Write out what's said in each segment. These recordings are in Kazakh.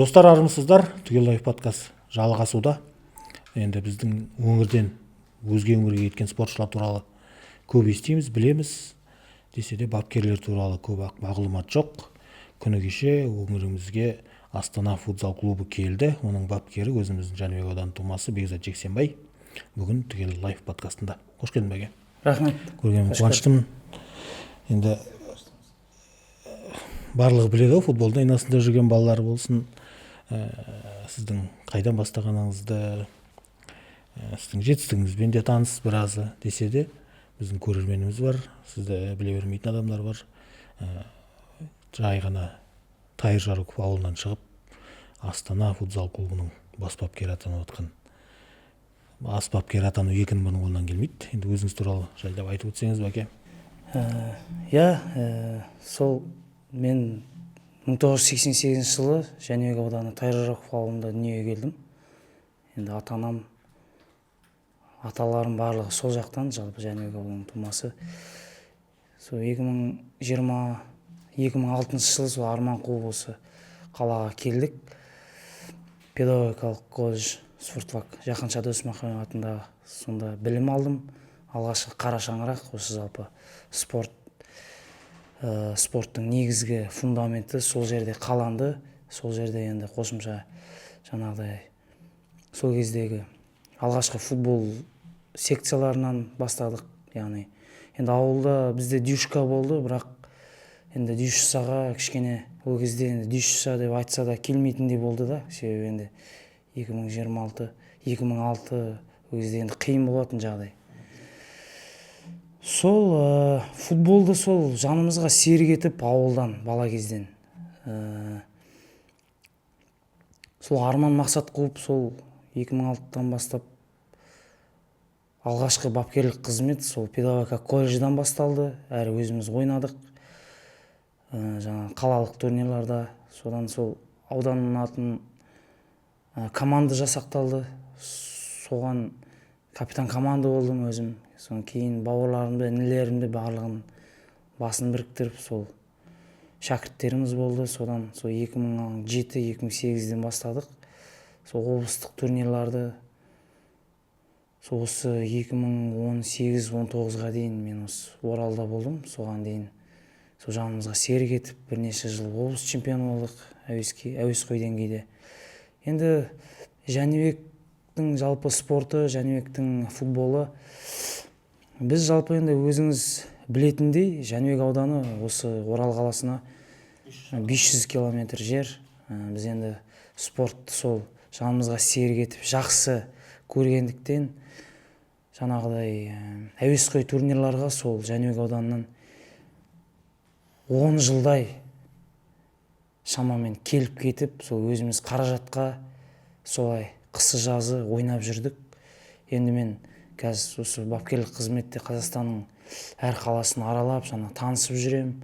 Достар, армысыздар? Түгел лайф подкаст жалғасуда. Енді біздің өңірден өзге өңірге кеткен спортшылар туралы көп естиміз, білеміз. Десе де бапкерлер туралы көп мағлұмат жоқ. Күні кеше өңірімізге Астана футзал клубы келді. Оның бапкері өзіміздің Жәнібек ауданының тумасы Бекзат Жексенбай. Бүгін Түгел лайф подкастында. Қош келдің бәке. Рахмет. Көргеніме қуаныштымын. Енді барлығы біледі, футболдың айнасында жүрген балалар болсын. Сіздің қайдан бастағаныңызды, сіздің жетістігіңізбен де таныс біразы десе де, біздің көрерменіміз бар, сізді біле бермейтін адамдар бар. Жай ғана Тайыр Жароков ауылынан шығып, Астана футзал клубының бас бапкері атанып отқан. Бас бапкері атану екінің бірінің қолынан келмейді. Енді өзіңіз туралы жайлап айтып өтсеңіз, бәке. Сол мен 1988 жылы Жәнібек ауданы Тайыр Жароков ауылында дүниеге келдім. Енді аталарым барлығы сол жақтан, жалпы Жәнібек ауданының тумасы. Сол 2006 жылы сол Арман қуып осы қалаға келдік. Педагогикалық колледж спортфак Жақанша Досмаханов атындағы сонда білім алдым. Алғашқы қара шаңырақ осы жалпы спорттың негізгі фундаменті сол жерде қаланды. Сол жерде енді қосымша жаңағыдай сол кездегі алғашқы футбол секцияларынан бастадық. Яғни енді ауылда бізде дюшка болды, бірақ енді дюшсаға кішкене ол кезде енді дюшса деп айтса да келмейтіндей болды да. Себебі енді 2006 ол кезде енді қиын болатын жағдай. Сол футболды сол жанымызға серік етіп ауылдан, бала кезден. Сол арман мақсат қуып, сол 2006-тан бастап алғашқы бапкерлік қызмет сол педагогика колледждан басталды. Әрі өзіміз ойнадық. Жаңа қалалық турнирларда, содан сол ауданның атын команда жасақталды. Соған капитан команда болдым өзім. Содан кейін бауырларымды, інілерімді барлығын басын біріктіріп, сол шәкірттеріміз болды. Содан сол 2007-2008-ден бастадық. Сол облыстық турнирларды сол осы 2018-19-ға дейін мен осы Оралда болдым. Соған дейін сол жанымызға серік етіп, бірнеше жыл облыс чемпионы болдық әуесқой деңгейде. Енді Жәнібектің жалпы спорты, Жәнібектің футболы, біз жалпы енді өзіңіз білетіндей, Жәнібек ауданы осы Орал қаласына 500 километр жер. Біз енді спортты сол жанымызға серік етіп, жақсы көргендіктен жаңағыдай әуесқой турнирларға сол Жәнібек ауданынан 10 жылдай шамамен келіп кетіп, сол өзіміз қаражатқа солай қысы-жазы ойнап жүрдік. Енді мен қазір осы бапкерлік қызметте Қазақстанның әр қаласын аралап, танысып жүрем.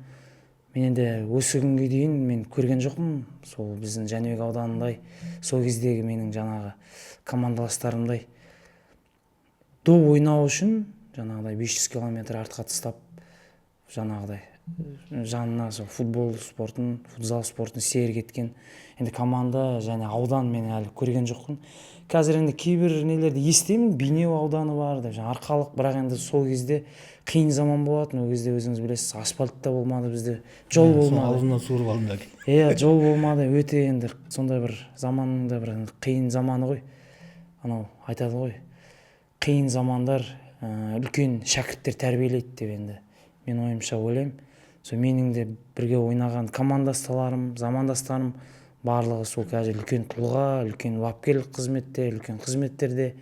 Мен енді осы күнге дейін мен көрген жоқпын. Сол біздің Жәнібек ауданындай, сол кездегі менің жаңағы командаластарымдай доп ойнау үшін жаңағыдай 500 километр артқа тастап, жаңағыдай жанына сол футбол спортын, футзал спортын серік еткен енді команда және аудан мен әлі көрген жоқпын. Қазір енді кейбір нелерді естимін, Бейнеу ауданы бар деп, Арқалық, бірақ енді сол кезде қиын заман болатын. Ол кезде өзіңіз білесіз, асфальт та болмады бізде, жол болмады. Аузынан суырып алдым. Жол болмады, өте енді сондай бір заманның да бір қиын заманы ғой. Анау айтады ғой, қиын замандар үлкен шәкірттер тәрбиелейді деп. Енді мен ойымша ойлаймын. Сол менің де бірге ойнаған командастарым, замандастарым барлығы сол қазір үлкен тұлға, үлкен бапкерлік қызметте, үлкен қызметтерде.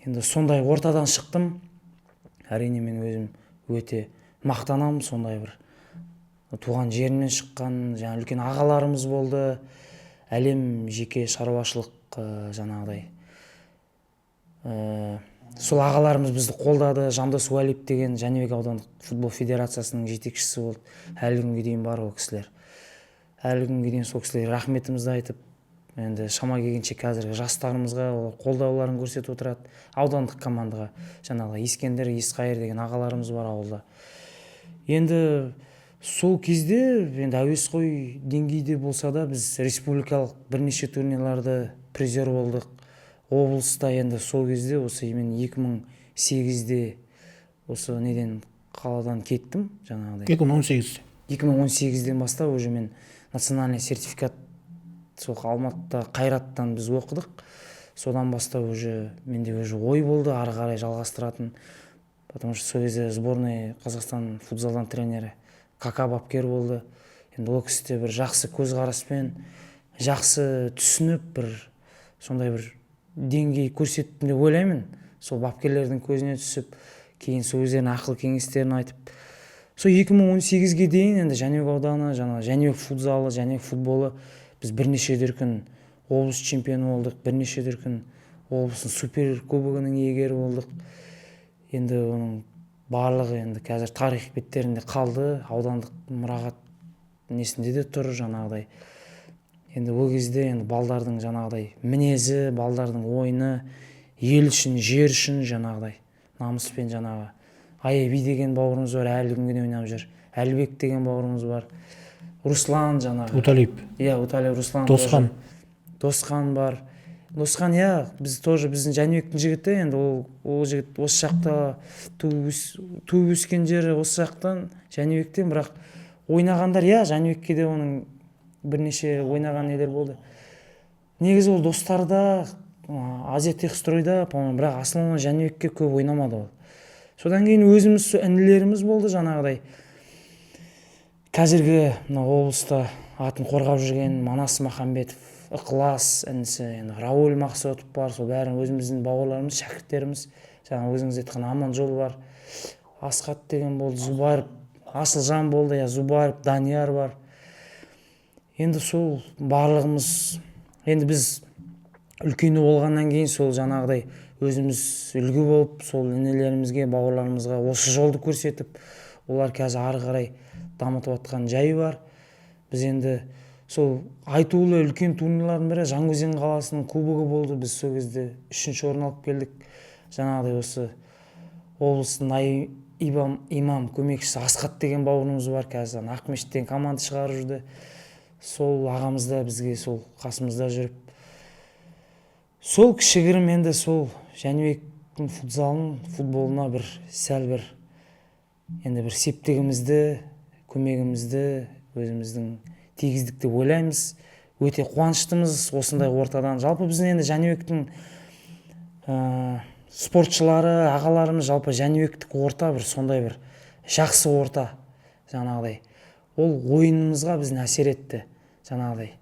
Енді сондай ортадан шықтым. Әрине мен өзім өте мақтанамын, сондай бір туған жерімнен шыққан, үлкен ағаларымыз болды. Әлем жеке шаруашылық жаңағыдай. Сол ағаларымыз бізді қолдады. Жандос Уәлиев деген Жәнібек аудандық футбол федерациясының жетекшісі болды. Әлі күнге дейін бар ол кісілер. Әлі күнге дейін сол кісілер рахметімізді айтып, енді шама келгенше қазіргі жастарымызға қолдауларын көрсетіп отырады. Аудандық командаға жаңағы Ескендер, Есқайыр деген ағаларымыз бар ауылда. Енді сол кезде енді әуесқой деңгейде болса да біз республикалық бірнеше турнирларды призер болдық. Облыста енді сол кезде осы мен 2008-де осы неден қаладан кеттім жаңағыдай. 2018-те. 2018-ден бастап уже мен национальный сертификат сол Алматыда Қайраттан біз оқыдық. Содан бастап уже менде уже ой болды ары қарай жалғастыратын. Потому что сол кезде сборная Қазақстан футзалдан тренері Кака бапкер болды. Енді ол кісі бір жақсы көзқараспен, жақсы түсініп, бір сондай бір деңгей көрсеттім деп ойлаймын. Сол бапкерлердің көзіне түсіп, кейін сол өздерінің ақыл кеңестерін айтып. Сол 2018-ге дейін енді Жәнібек ауданы, Жәнібек футзалы, Жәнібек футболы біз бірнеше дүркін облыс чемпионы болдық, бірнеше дүркін облыстың супер кубогының иегері болдық. Енді оның барлығы енді қазір тарих беттерінде қалды, аудандық мұрағат несінде де тұр жаңағыдай. Енді ол кезде енді балдардың жаңағыдай мінезі, балдардың ойыны, ел үшін, жер үшін жаңағыдай намыспен жаңағы. Айеби деген бауырымыз бар, әлі күнге дейін ойнап жүр. Әлбек деген бауырымыз бар. Руслан жаңағы. Уталип. Иә, Уталип Руслан. Досхан бар. Досхан, иә, біз тоже біздің Жәнібектің жігіті, енді ол жігіт осы жақта туып өскен жері осы жақтан Жәнібектен, бірақ ойнағандар, иә, Жәнібекке де оның бірнеше ойнаған нелер болды. Негізі ол достарда, Азия Техстройда, по-моему, бірақ асылы Жәнібекке көп ойнамады ол. Содан кейін өзіміз інілеріміз болды жаңағыдай. Қазіргі облыста атын қорғап жүрген Манас Махамбетов, Ықылас інісі, енді Рауль Мақсотов бар, сол бәрін өзіміздің бауырларымыз, шәкірттеріміз, жаңа өзіңіз айтқан Аманжол бар, Асқат деген болды, Зубаров, Асылжан болды, я Зубаров, Данияр бар. Енді сол барлығымыз, енді біз үлкені болғаннан кейін сол жаңағыдай өзіміз үлгі болып, сол інелерімізге, бауырларымызға осы жолды көрсетіп, олар қазір ары қарай дамытып жатқан жайы бар. Біз енді сол айтулы үлкен турнирлардың бірі Жаңаөзен қаласының кубогы болды. Біз сол кезде 3-ші орын алып келдік. Жаңағыдай осы облыстың имам көмекшісі Асқат деген бауырымыз бар, қазір Ақмешіттен команда шығарып жүрді. Сол ағамыз да бізге сол қасымызда жүріп. Сол кішігірім енді сол Жәнібектің футболына бір сәл бір енді бір септігімізді, көмегімізді өзіміздің тигіздік деп ойлаймыз. Өте қуаныштымыз осындай ортадан. Жалпы біздің енді Жәнібектің спортшылары, ағаларымыз жалпы Жәнібектік орта бір сондай бір жақсы орта жаңағыдай. Ол ойынымызға біздің әсер етті жаңағыдай.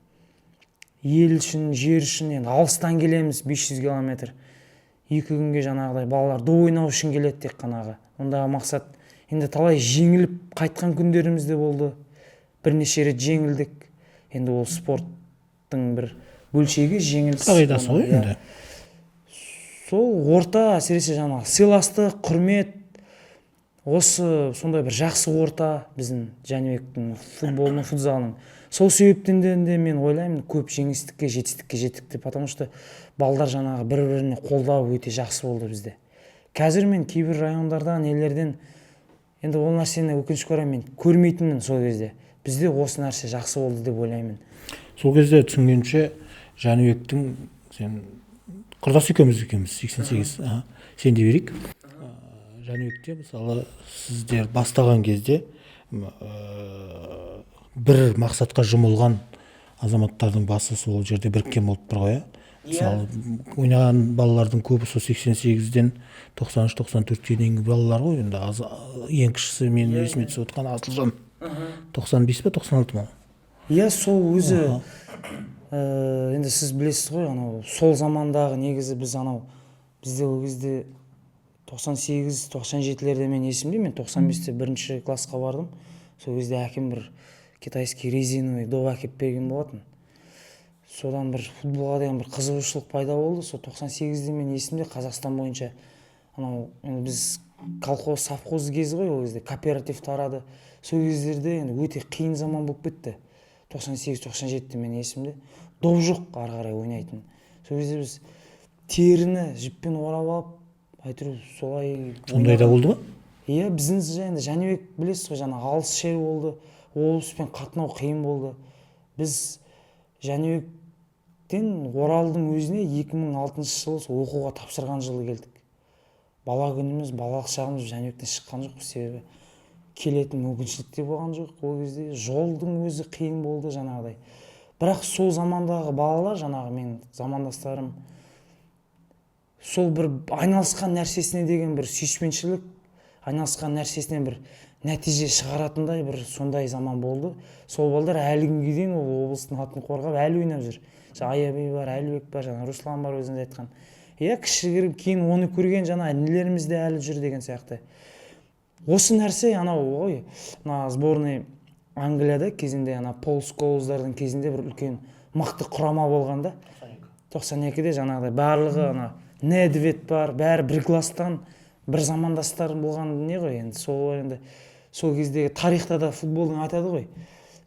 Ел үшін, жер үшін енді алыстан келеміз 500 километр. 2 күнге жаңағыдай балалар до ойнау үшін келеді тек қанағы. Ондағы мақсат енді талай жеңіліп қайтқан күндеріміз де болды. Бірнеше рет жеңілдік. Енді ол спорттың бір бөлшегі жеңіліс. Қағидасы ғой енді. Сол орта әсіресе жаңағы сыйластық, құрмет, осы сондай бір жақсы орта біздің Жәнібектің футболының, футзалының. Сол себептен де мен ойлаймын көп жеңістікке, жетістікке жеттік деп, потому что балдар жаңағы бір-біріне қолдау өте жақсы болды бізде. Қазір мен кейбір райондарда нелерден енді ол нәрсені өкінішке орай мен көрмейтінмін сол кезде. Бізде осы нәрсе жақсы болды деп ойлаймын. Сол кезде түсінгенше Жәнібектің сен құрдас екеуміз 88. Сен де берейік. Жәнібекте мысалы сіздер бастаған кезде бір мақсатқа жұмылған азаматтардың басы сол жерде біріккен болып тұр ғой. Мысалы ойнаған балалардың көбі сол 88-ден 93-94-ке дейінгі балалар ғой. Енді ең кішісі мен есіме түсіп отқан Асылжан 95 пе 96 ма? Иә, сол өзі енді сіз білесіз ғой, анау сол замандағы негізі біз анау бізде ол кезде 98-97-лерде мен есімде, мен 95-те 1-ші классқа бардым. Сол кезде әкем бір китайский резиновый доп әкеп берген болатын. Содан бір футболға деген бір қызығушылық пайда болды. Сол 98-де мен есімде Қазақстан бойынша анау біз колхоз, совхоз кезі ғой, ол кезде кооператив тарады. Сол кездерде енді өте қиын заман болып кетті. 98-97-де мен есімде доп жоқ ары қарай ойнайтын. Сол кезде біз теріні жіппен орап алып, әйтеуір солай. Сондай да болды ма? Иә, біздің енді Жәнібек білесіз ғой, жаңа алыс жер болды. облыспен қатынау қиын болды. Біз Жәнібектен Оралдың өзіне 2006 жылы сол оқуға тапсырған жылы келдік. Бала күніміз, балалық шағымыз Жәнібектен шыққан жоқ, себебі келетін мүмкіншілік те болған жоқ. Ол кезде жолдың өзі қиын болды жаңағыдай. Бірақ сол замандағы балалар, жаңағы мен замандастарым, сол бір айналысқан нәрсесіне деген бір сүйіспеншілік, айналысқан нәрсесінен бір нәтиже шығаратындай бір сондай заман болды. Сол балдар әлі күнге дейін ол облыстың атын қорғап әлі ойнап жүр. Аябай бар, Әлібек бар, жаңа Руслан бар өзіңіз айтқан. Иә, кішігірім кейін оны көрген жаңа інілеріміз де әлі жүр деген сияқты. Осы нәрсе анау ғой, сборный Англияда кезінде Пол Сколздардың кезінде бір үлкен мықты құрама болғанда 92-де жаңағыдай барлығы Недвед бар, бәрі бір класстан бір замандастар болған не ғой енді. Сол кездегі тарихта да футболдың айтады ғой.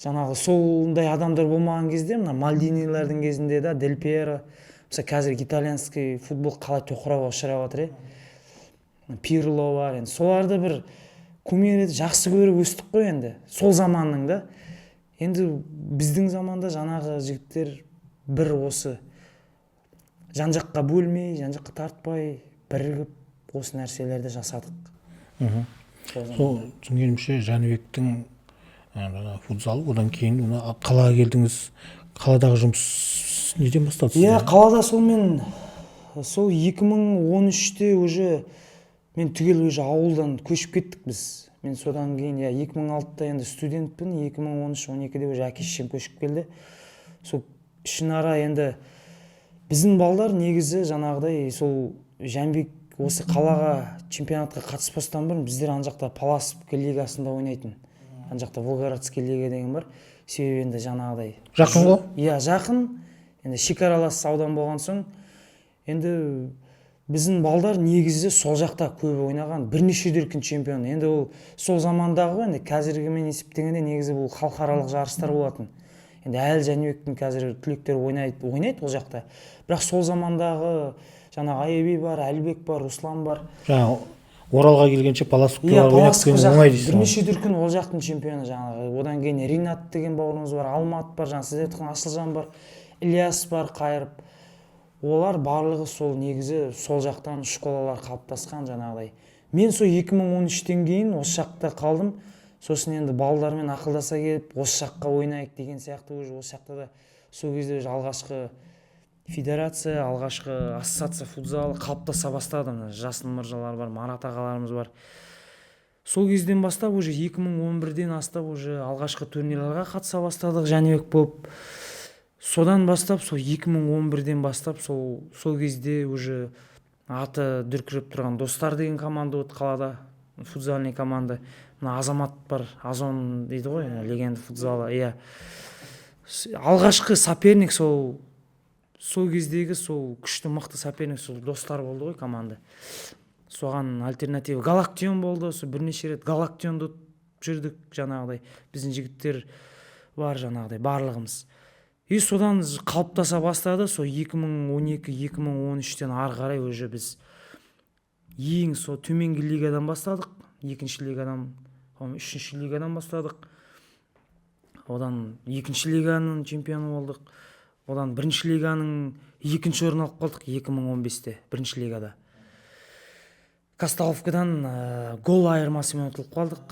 Жаңағы сондай адамдар болмаған кезде Мальдинилердің кезінде да Дель Пьеро, мысалы қазір итальянский футбол қалай тоқырауға ұшырап жатыр, Пирло бар, енді соларды бір кумир етіп жақсы көріп өстік қой енді. Сол заманның да. Енді біздің заманда жаңағы жігіттер бір осы жан-жаққа бөлмей, жан-жаққа тартпай, бірігіп осы нәрселерді жасадық. Сол түсінгенімше Жәнібектің футзал, одан кейін қалаға келдіңіз. Қаладағы жұмыс неден басталды? Иә, қалада сол 2013-те уже мен түгел уже ауылдан көшіп кеттік біз. Мен содан кейін 2006-та енді студентпін, 2013-12-де уже әке-шешем көшіп келді. Сол ішінара енді біздің балдар негізі жаңағыдай сол Жәнібек осы қалаға чемпионатқа қатыспастан бұрын біздер ана жақта Паласовка лигасында ойнайтын. Ана жақта Волгоградский лига деген бар. Себебі енді жаңағыдай жақын ғой? Иә, жақын. Енді шекаралас аудан болған соң енді біздің балдар негізі сол жақта көбі ойнаған, бірнеше дүркін чемпион. Енді ол сол замандағы енді қазіргімен есептегенде негізі бұл халықаралық жарыстар болатын. Енді әлі Жәнібектің қазір түлектері ойнайды ол жақта. Бірақ сол замандағы жаңағы Аябай бар, Әлібек бар, Руслан бар. Жаңағы Оралға келгенше Паласовкаға ойнап келген оңай дейсіз. Бірнеше дүркін ол жақтың чемпионы жаңағы. Одан кейін Ринат деген бауырымыз бар, Алмат бар, жаңа сіз айтқан Асылжан бар, Ильяс бар, Қайырып. Олар барлығы сол негізі сол жақтан школалар қалыптасқан жаңағыдай. Мен сол 2013-тен кейін осы жақта қалдым. Сосын енді балалармен ақылдаса келіп, осы жаққа ойнайық деген сияқты уже осы жақта да сол кезде алғашқы федерация, алғашқы ассоциация футзалы қалыптаса бастады. Жасын мырзалар бар, Марат ағаларымыз бар. Сол кезден бастап уже 2011-ден астап уже алғашқы турнирларға қатыса бастадық Жәнібек болып. Содан бастап сол 2011-ден бастап сол кезде уже аты дүркіреп тұрған Достар деген команда өтті қалада, футзальный команда. Мына Азамат бар, Азон дейді ғой, легенда футзалы. Иә. Алғашқы соперник сол кездегі сол күшті мықты соперник сол Достар болды ғой команда. Соған альтернатива Галактион болды. Сол бірнеше рет Галактионды жүрдік жаңағыдай. Біздің жігіттер бар жаңағыдай барлығымыз. И содан қалыптаса бастады. Сол 2012-2013-тен ары қарай уже біз ең сол төменгі лигадан бастадық. Екінші лигадан, үшінші лигадан бастадық. Одан екінші лиганың чемпионы болдық. Одан бірінші лиганың екінші орын алып қалдық 2015-те бірінші лигада. Казталовкадан гол айырмасымен ұтылып қалдық.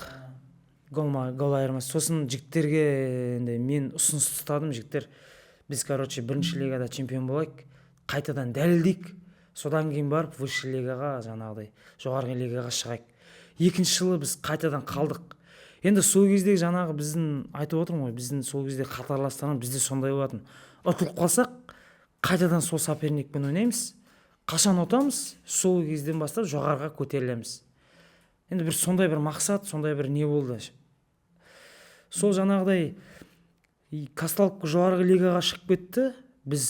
Гол айырмасы. Сосын жігіттерге мен ұсыныс ұстадым. Жігіттер, біз бірінші лигада чемпион болайық, қайтадан дәлелдейік. Содан кейін барып высший лигаға, жаңағыдай жоғарғы лигаға шығайық. Екінші жылы біз қайтадан қалдық. Енді сол кездегі жаңағы біздің айтып отырмын ғой, біздің сол кезде қатарластарымыз бізде сондай болатын. Ұтылып қалсақ, қайтадан сол соперникпен ойнаймыз. Қашан ұтамыз, сол кезден бастап жоғарыға көтерілеміз. Енді бір сондай бір мақсат, сондай бір не болды. Сол жаңағыдай Казталовка жоғарғы лигаға шығып кетті. Біз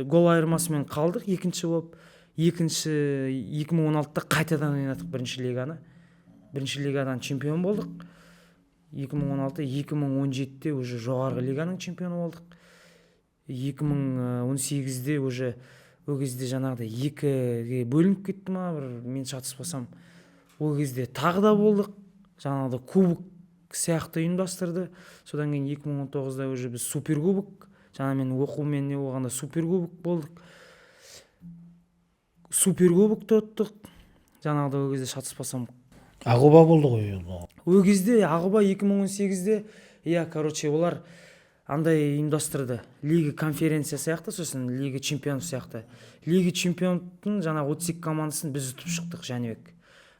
гол айырмасымен қалдық екінші болып. 2016-та қайтадан ойнадық бірінші лиганы. Бірінші лигадан чемпион болдық. 2016-2017-те уже жоғарғы лиганың чемпионы болдық. 2018-де уже ол кезде жаңағыдай екіге бөлініп кетті ма, бір мен шатыспасам. Ол кезде тағы да болдық. Жаңағыдай кубок сияқты ұйымдастырды. Содан кейін 2019-да уже біз суперкубок, жаңа мен оқумен не болғанда суперкубок болдық. Суперкубокты ұттық. Жаңағыда ол кезде шатаспасам Ағуба болды ғой ол. ол кезде Ағуба 2018-де олар андай ұйымдастырды. Лига конференция сияқты, сосын Лига чемпионов сияқты. Лига чемпиондың жаңағы 32 командасын біз ұтып шықтық Жәнібек.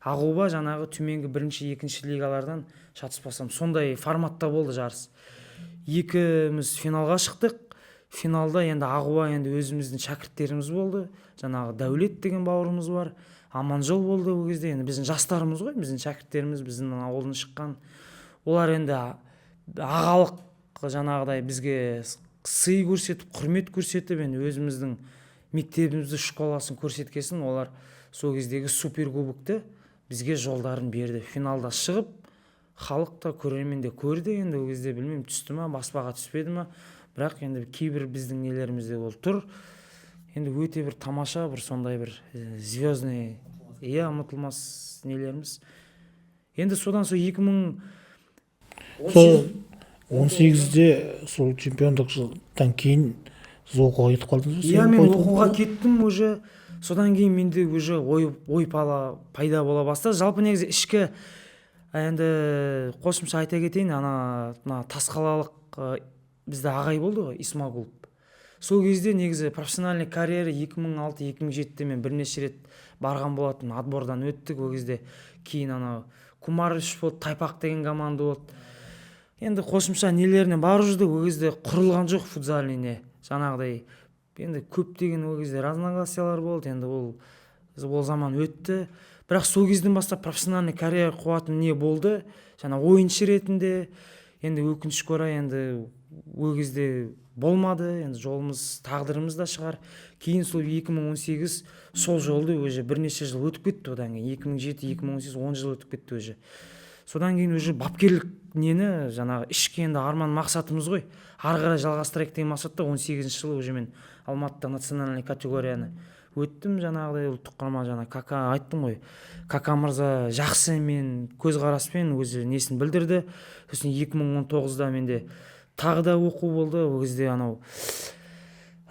Ағуба жаңағы төменгі бірінші, екінші лигалардан шатаспасам сондай форматта болды жарыс. Екіміз финалға шықтық. Финалда енді Ағуба енді өзіміздің шәкірттеріміз болды. Жаңағы Дәулет деген бауырымыз бар. Аманжол болды ол кезде. Енді біздің жастарымыз ғой, біздің шәкірттеріміз, біздің ауылдан шыққан. Олар енді ағалық жаңағыдай бізге сый көрсетіп, құрмет көрсетіп, енді өзіміздің мектебімізді, школасын көрсеткесін, олар сол кездегі суперкубокты бізге жолдарын берді. Финалда шығып, халық та көрермен де көрді. Енді ол кезде білмеймін, түсті ма, баспаға түспеді ма, бірақ енді кейбір біздің нелерімізде ол тұр. Енді өте бір тамаша, бір сондай бір звездный, ұмытылмас нелеріміз. Енді содан сол 2018-де сол чемпиондық жылдан кейін сіз оқуға кетіп қалдыңыз ба? Мен оқуға кеттім уже. Содан кейін менде уже ой пайда бола бастады. Жалпы негізі ішкі енді қосымша айта кетейін, ана Тасқалалық бізде ағай болды ғой, Исмагулов. Сол кезде негізі профессиональный карьера 2006-2007-де мен бірнеше рет барған болатын, отбордан өттік. Ол кезде кейін Кумарыш болды, Тайпақ деген команда болды. Енді қосымша нелеріне барып жүрдік. Ол кезде құрылған жоқ футзаліне. Жаңағыдай енді көптеген ол кезде разногласиялар болды. Енді ол заман өтті. Бірақ сол кезден бастап профессиональный карьера қуатын не болды? Жаңа ойыншы ретінде. Енді өкінішке орай енді ол кезде болмады. Енді жолымыз, тағдырымыз да шығар. Кейін сол 2018 сол жолды уже бірнеше жыл өтіп кетті. Одан кейін 2007-2018 10 жыл өтіп кетті уже. Содан кейін уже бапкерлік нені жаңағы ішкі енді арман мақсатымыз ғой. Ары қарай жалғастырайық деген мақсатта 18 жылы уже мен Алматыда национальный категорияны өттім. Жаңағыдай ұлттық құрама Кака айттым ғой. Кака мырза жақсы мен көзқараспен өзі несін білдірді. Сосын 2019-да менде тағы да оқу болды. Ол кезде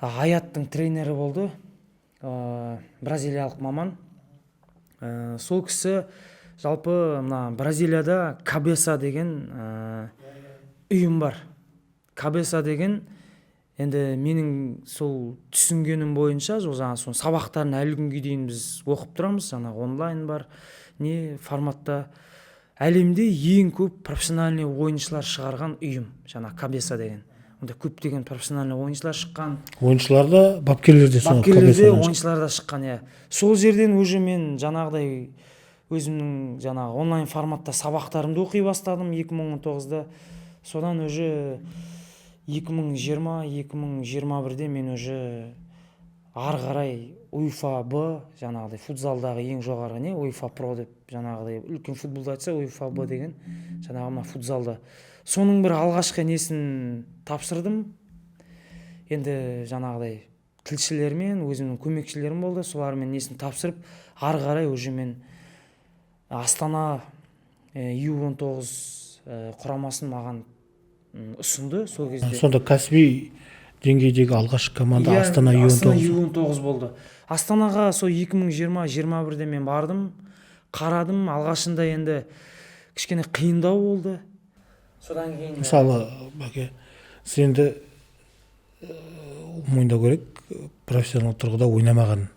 Аяттың тренері болды. Бразилиялық маман. Сол кісі жалпы Бразилияда Кабеса деген ұйым бар. Кабеса деген енді менің сол түсінгенім бойынша сол сабақтарын әлі күнге дейін біз оқып тұрамыз. Онлайн бар, не форматта. Әлемде ең көп профессиональный ойыншылар шығарған ұйым, Кабеса деген. Онда көптеген профессиональный ойыншылар шыққан. Ойыншылар да, бапкерлер де ойыншылар да шыққан, Сол жерден уже мен жаңағыдай өзімнің онлайн форматта сабақтарымды оқи бастадым 2019-да. Содан уже 2020-2021-де мен уже ары қарай УЕФА Б, футзалдағы ең жоғары УЕФА Про деп, үлкен футболды айтса УЕФА Б деген, футзалда. Соның бір алғашқы несін тапсырдым. Енді тілшілермен, өзімнің көмекшілерім болды. Солармен несін тапсырып, ары қарай уже мен Астана U19 құрамасын маған ұсынды сол кезде. Сонда кәсіби деңгейдегі алғашқы команда Астана U19 болды. Астанаға сол 2020-21-де мен бардым, қарадым. Алғашында енді кішкене қиындау болды. Содан кейін мысалы сенді мойындау керек, профессионал тұрғыда ойнамаған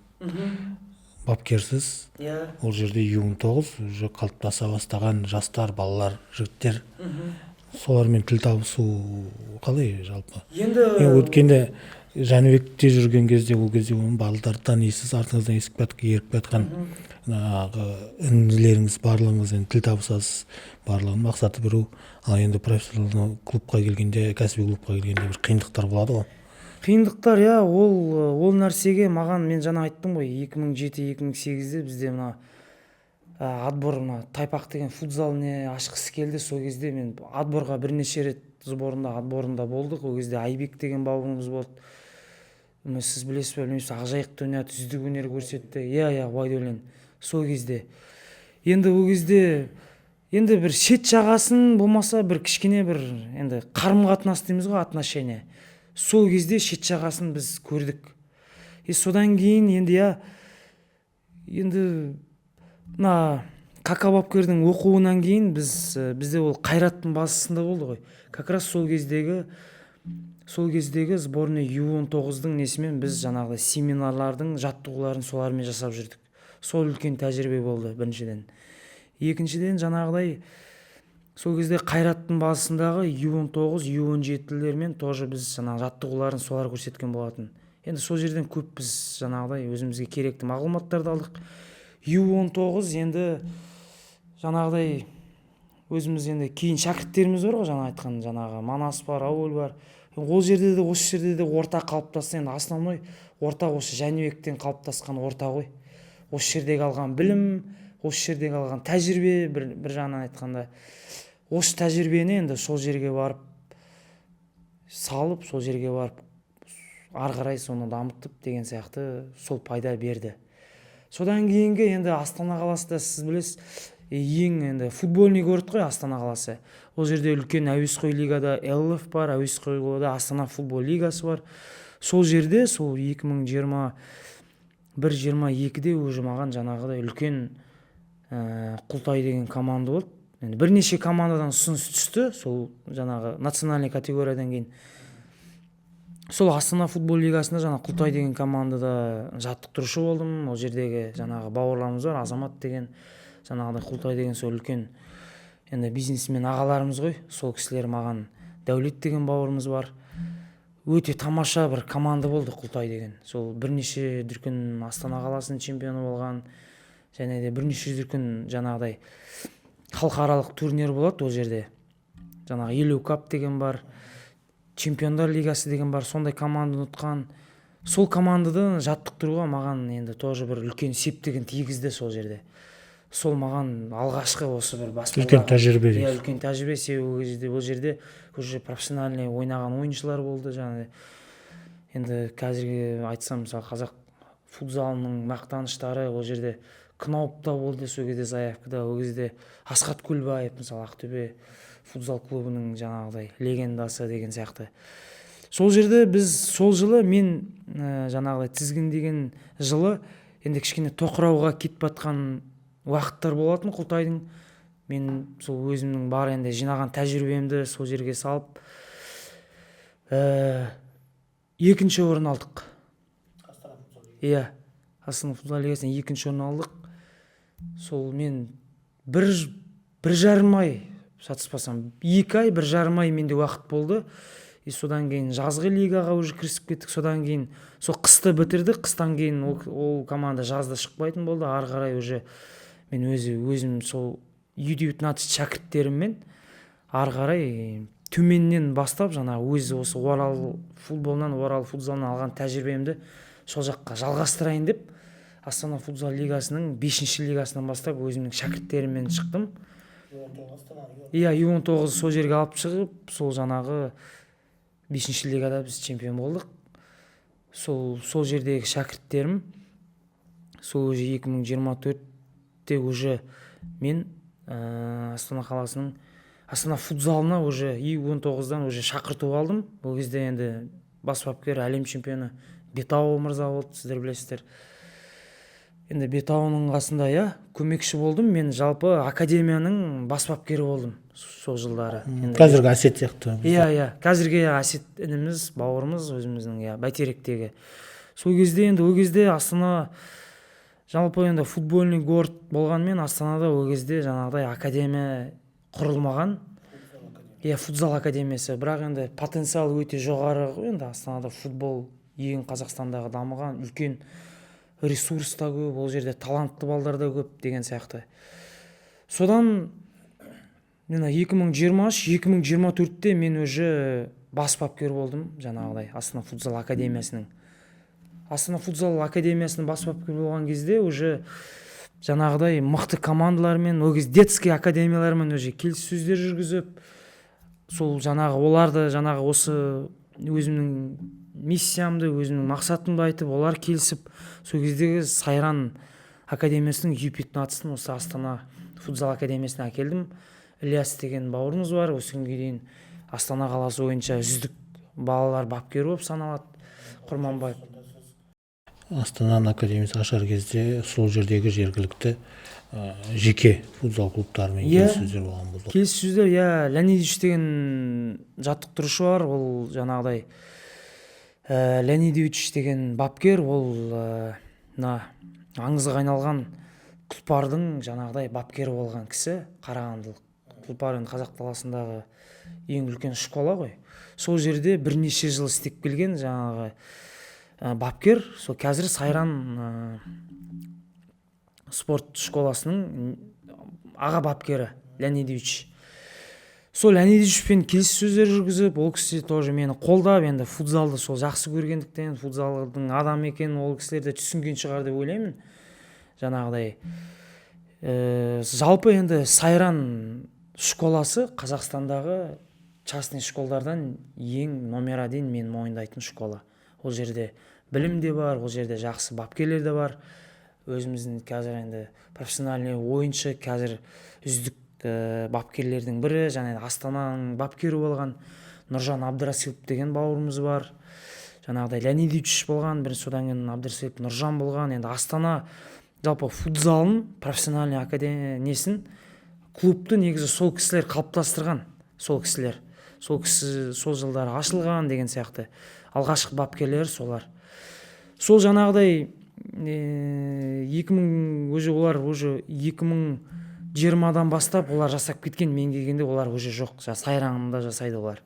бапкерсіз. Ол жерде U19 уже қалыптаса бастаған жастар, балалар, жігіттер. Солармен тіл табысу қалай жалпы? Енді өткенде Жәнібекте жүрген кезде, ол кезде балалардан естіз, артыңыздан еріп жатқан інілеріңіз барлығыңыз тіл табысасыз, барлығын мақсаты біру. Ал енді профессионал клубқа келгенде, кәсіби клубқа келгенде бір қиындықтар болады ғой. Қиындықтар, ол нәрсеге маған, мен жаңа айттым ғой, 2007-2008-де бізде отбор Тайпақ деген футзал ашқысы келді. Сол кезде мен отборға бірнеше рет отборында болдық. Ол кезде Айбек деген бауырымыз болды. Сіз білесіз бе, білмейсіз, Ақжайықты ойнады, үздік өнер көрсетті. Уайдөлен. Сол кезде. Енді ол кезде енді бір шет жағасын болмаса бір кішкене бір енді қарым қатынас дейміз ғой, отношение. Сол кезде шет жағасын біз көрдік. Содан кейін енді енді мына Кака бапкердің оқуынан кейін бізде ол Қайраттың басысында болды ғой. Как раз сол кездегі сборный U19-дың несімен біз жаңағыдай семинарлардың жаттығуларын солармен жасап жүрдік. Сол үлкен тәжірибе болды біріншіден. Екіншіден жаңағыдай сол кезде Қайраттың басындағы U19, U17-лермен тоже біз жаңағы жаттығуларын солар көрсеткен болатын. Енді сол жерден көп біз жаңағыдай өзімізге керекті мағлұматтарды алдық. U19 енді жаңағыдай өзіміз енді кейін шәкірттеріміз бар ғой, жаңа айтқан жаңағы Манас бар, Ауыл бар. Осы жерде де орта қалыптасты. Енді основной орта осы Жәнібектен қалыптасқан орта ғой. Осы жердегі алған білім, осы жердегі алған тәжірибе, бір жағынан айтқанда осы тәжірибені енді сол жерге барып салып, сол жерге барып ары қарай соны дамытып деген сияқты сол пайда берді. Содан кейінгі енді Астана қаласында сіз білесіз, ең енді футбольный город қой Астана қаласы. Ол жерде үлкен әуесқой лигада ЛФ бар, әуесқой лигада Астана футбол лигасы бар. Сол жерде сол 2021-22-де уже маған жаңағыдай үлкен Құлтай деген команда болды. Енді бірнеше командадан ұсыныс түсті, сол жаңағы национальный категориядан кейін. Сол Астана футбол лигасында жаңа Құлтай деген командада жаттықтырушы болдым. Ол жердегі жаңағы бауырларымыз бар, Азамат деген, жаңағыдай Құлтай деген сол үлкен енді бизнесмен ағаларымыз ғой. Сол кісілер маған, Дәулет деген бауырымыз бар. Өте тамаша бір команда болды Құлтай деген. Сол бірнеше дүркін Астана қаласының чемпионы болған, және де бірнеше дүркін жаңағыдай халықаралық турнир болады ол жерде. Жаңағы Елу кап деген бар, Чемпиондар лигасы деген бар, сондай команда ұтқан. Сол команданы жаттықтыруға маған енді тоже бір үлкен септігін тигізді сол жерде. Сол маған алғашқы осы бір үлкен тәжірибе. Үлкен тәжірибе, себебі ол жерде уже профессиональный ойнаған ойыншылар болды. Жаңағы енді қазірге айтсам, мысалы қазақ футзалының мақтаныштары ол жерде Кнаупта болды, сол кезде заявкада, ол кезде Асхат Көлбаев, мысалы Ақтөбе футзал клубының жаңағыдай легендасы деген сияқты. Сол жерде біз сол жылы мен жаңағыдай тізгіндеген жылы енді кішкене тоқырауға кетіп батқан уақыттар болатын Құлтайдың. Мен сол өзімнің бар енді жинаған тәжірибемді сол жерге салып екінші орын алдық. Астана футзал лигасынан екінші орын алдық. Сол мен бір жарым ай, сатыспасам 2 ай, 1,5 ай менде уақыт болды. Содан кейін жазғы лигаға уже кірісіп кеттік. Содан кейін сол қысты бітірдік. Қыстан кейін ол команда жазда шықпайтын болды. Ары қарай уже мен өзім сол U19 шәкірттеріммен ары қарай төменнен бастап өзі осы Орал футзалынан алған тәжірибемді сол жаққа жалғастырайын деп Астана футзал лигасының 5-ші лигасынан бастап өзімнің шәкірттеріммен шықтым. U19 сол жерге алып шығып, сол жаңағы 5-ші лигада біз чемпион болдық. Сол жердегі шәкірттерім сол уже 2024-те уже мен Астана қаласының Астана футзалына уже U19-дан уже шақырту алдым. Ол кезде енді бас бапкер әлем чемпионы Бетау мырза болды, сіздер білесіздер. Енді Бетауның қасында көмекші болдым. Мен жалпы академияның бас бапкері болдым сол жылдары. Қазіргі Әсет сияқты. Қазіргі Әсет ініміз, бауырымыз өзіміздің Бәйтеректегі. Сол кезде Астана жалпы енді футбольный город болғанмен Астанада ол кезде жаңағыдай академия құрылмаған. Футзал академиясы, бірақ енді потенциал өте жоғары ғой. Енді Астанада футбол ең Қазақстандағы дамыған үлкен ресурс та көп, ол жерде талантты балдар да көп деген сияқты. Содан 2023-2024-те мен уже бас бапкер болдым, жаңағыдай Астана футзал академиясының. Астана футзал академиясының бас бапкер болған кезде уже жаңағыдай мықты командалармен, ол кезде детский академиялармен уже келіссөздер жүргізіп, сол жаңағы оларды жаңағы осы өзімнің миссиямды, өзімнің мақсатымды айтып, олар келісіп, сол кездегі Сайран академиясының U15-ін осы Астана футзал академиясына әкелдім. Ілияс деген бауырымыз бар, осы күнге дейін Астана қаласы бойынша үздік балалар бапкері болып саналады. Құрманбаев. Астананың академиясы ашар кезде сол жердегі жергілікті жеке футзал клубтарымен келіссөздер болған болды. Келіссөздер, Леонидович деген жаттықтырушы бар, ол жаңағыдай Леонидович деген бапкер, ол аңызға айналған Тұлпардың жаңағыдай бапкері болған кісі, қарағандылық. Тұлпар енді қазақ даласындағы ең үлкен школа ғой. Сол жерде бірнеше жыл істеп келген жаңағы бапкер, сол қазір Сайран спорт школасының аға бапкері Леонидович. Сол Леонидовичпен келіссөздер жүргізіп, ол кісі тоже мені қолдап, енді футзалды сол жақсы көргендіктен, футзалдың адам екенін ол кісілер де түсінген шығар деп ойлаймын. Жаңағыдай жалпы енді Сайран школасы Қазақстандағы частный школдардан ең номер один мен мойындайтын школа. Ол жерде білім де бар, ол жерде жақсы бапкерлер де бар. Өзіміздің қазір енді профессиональный ойыншы, қазір үздік бапкерлердің бірі, және Астананың бапкері болған Нұржан Абдрасилов деген бауырымыз бар. Жаңағыдай Леонидович болған, бір содан кейін Абдрасилов Нұржан болған. Енді Астана жалпы футзалын, профессиональный академиясын, клубты негізі сол кісілер қалыптастырған. Сол кісілер, сол кісі сол жылдары ашылған деген сияқты. Алғашқы бапкерлер солар. Сол жаңағыдай 2020-дан бастап олар жасап кеткен, мен келгенде олар уже жоқ, Сайраңында жасайды олар.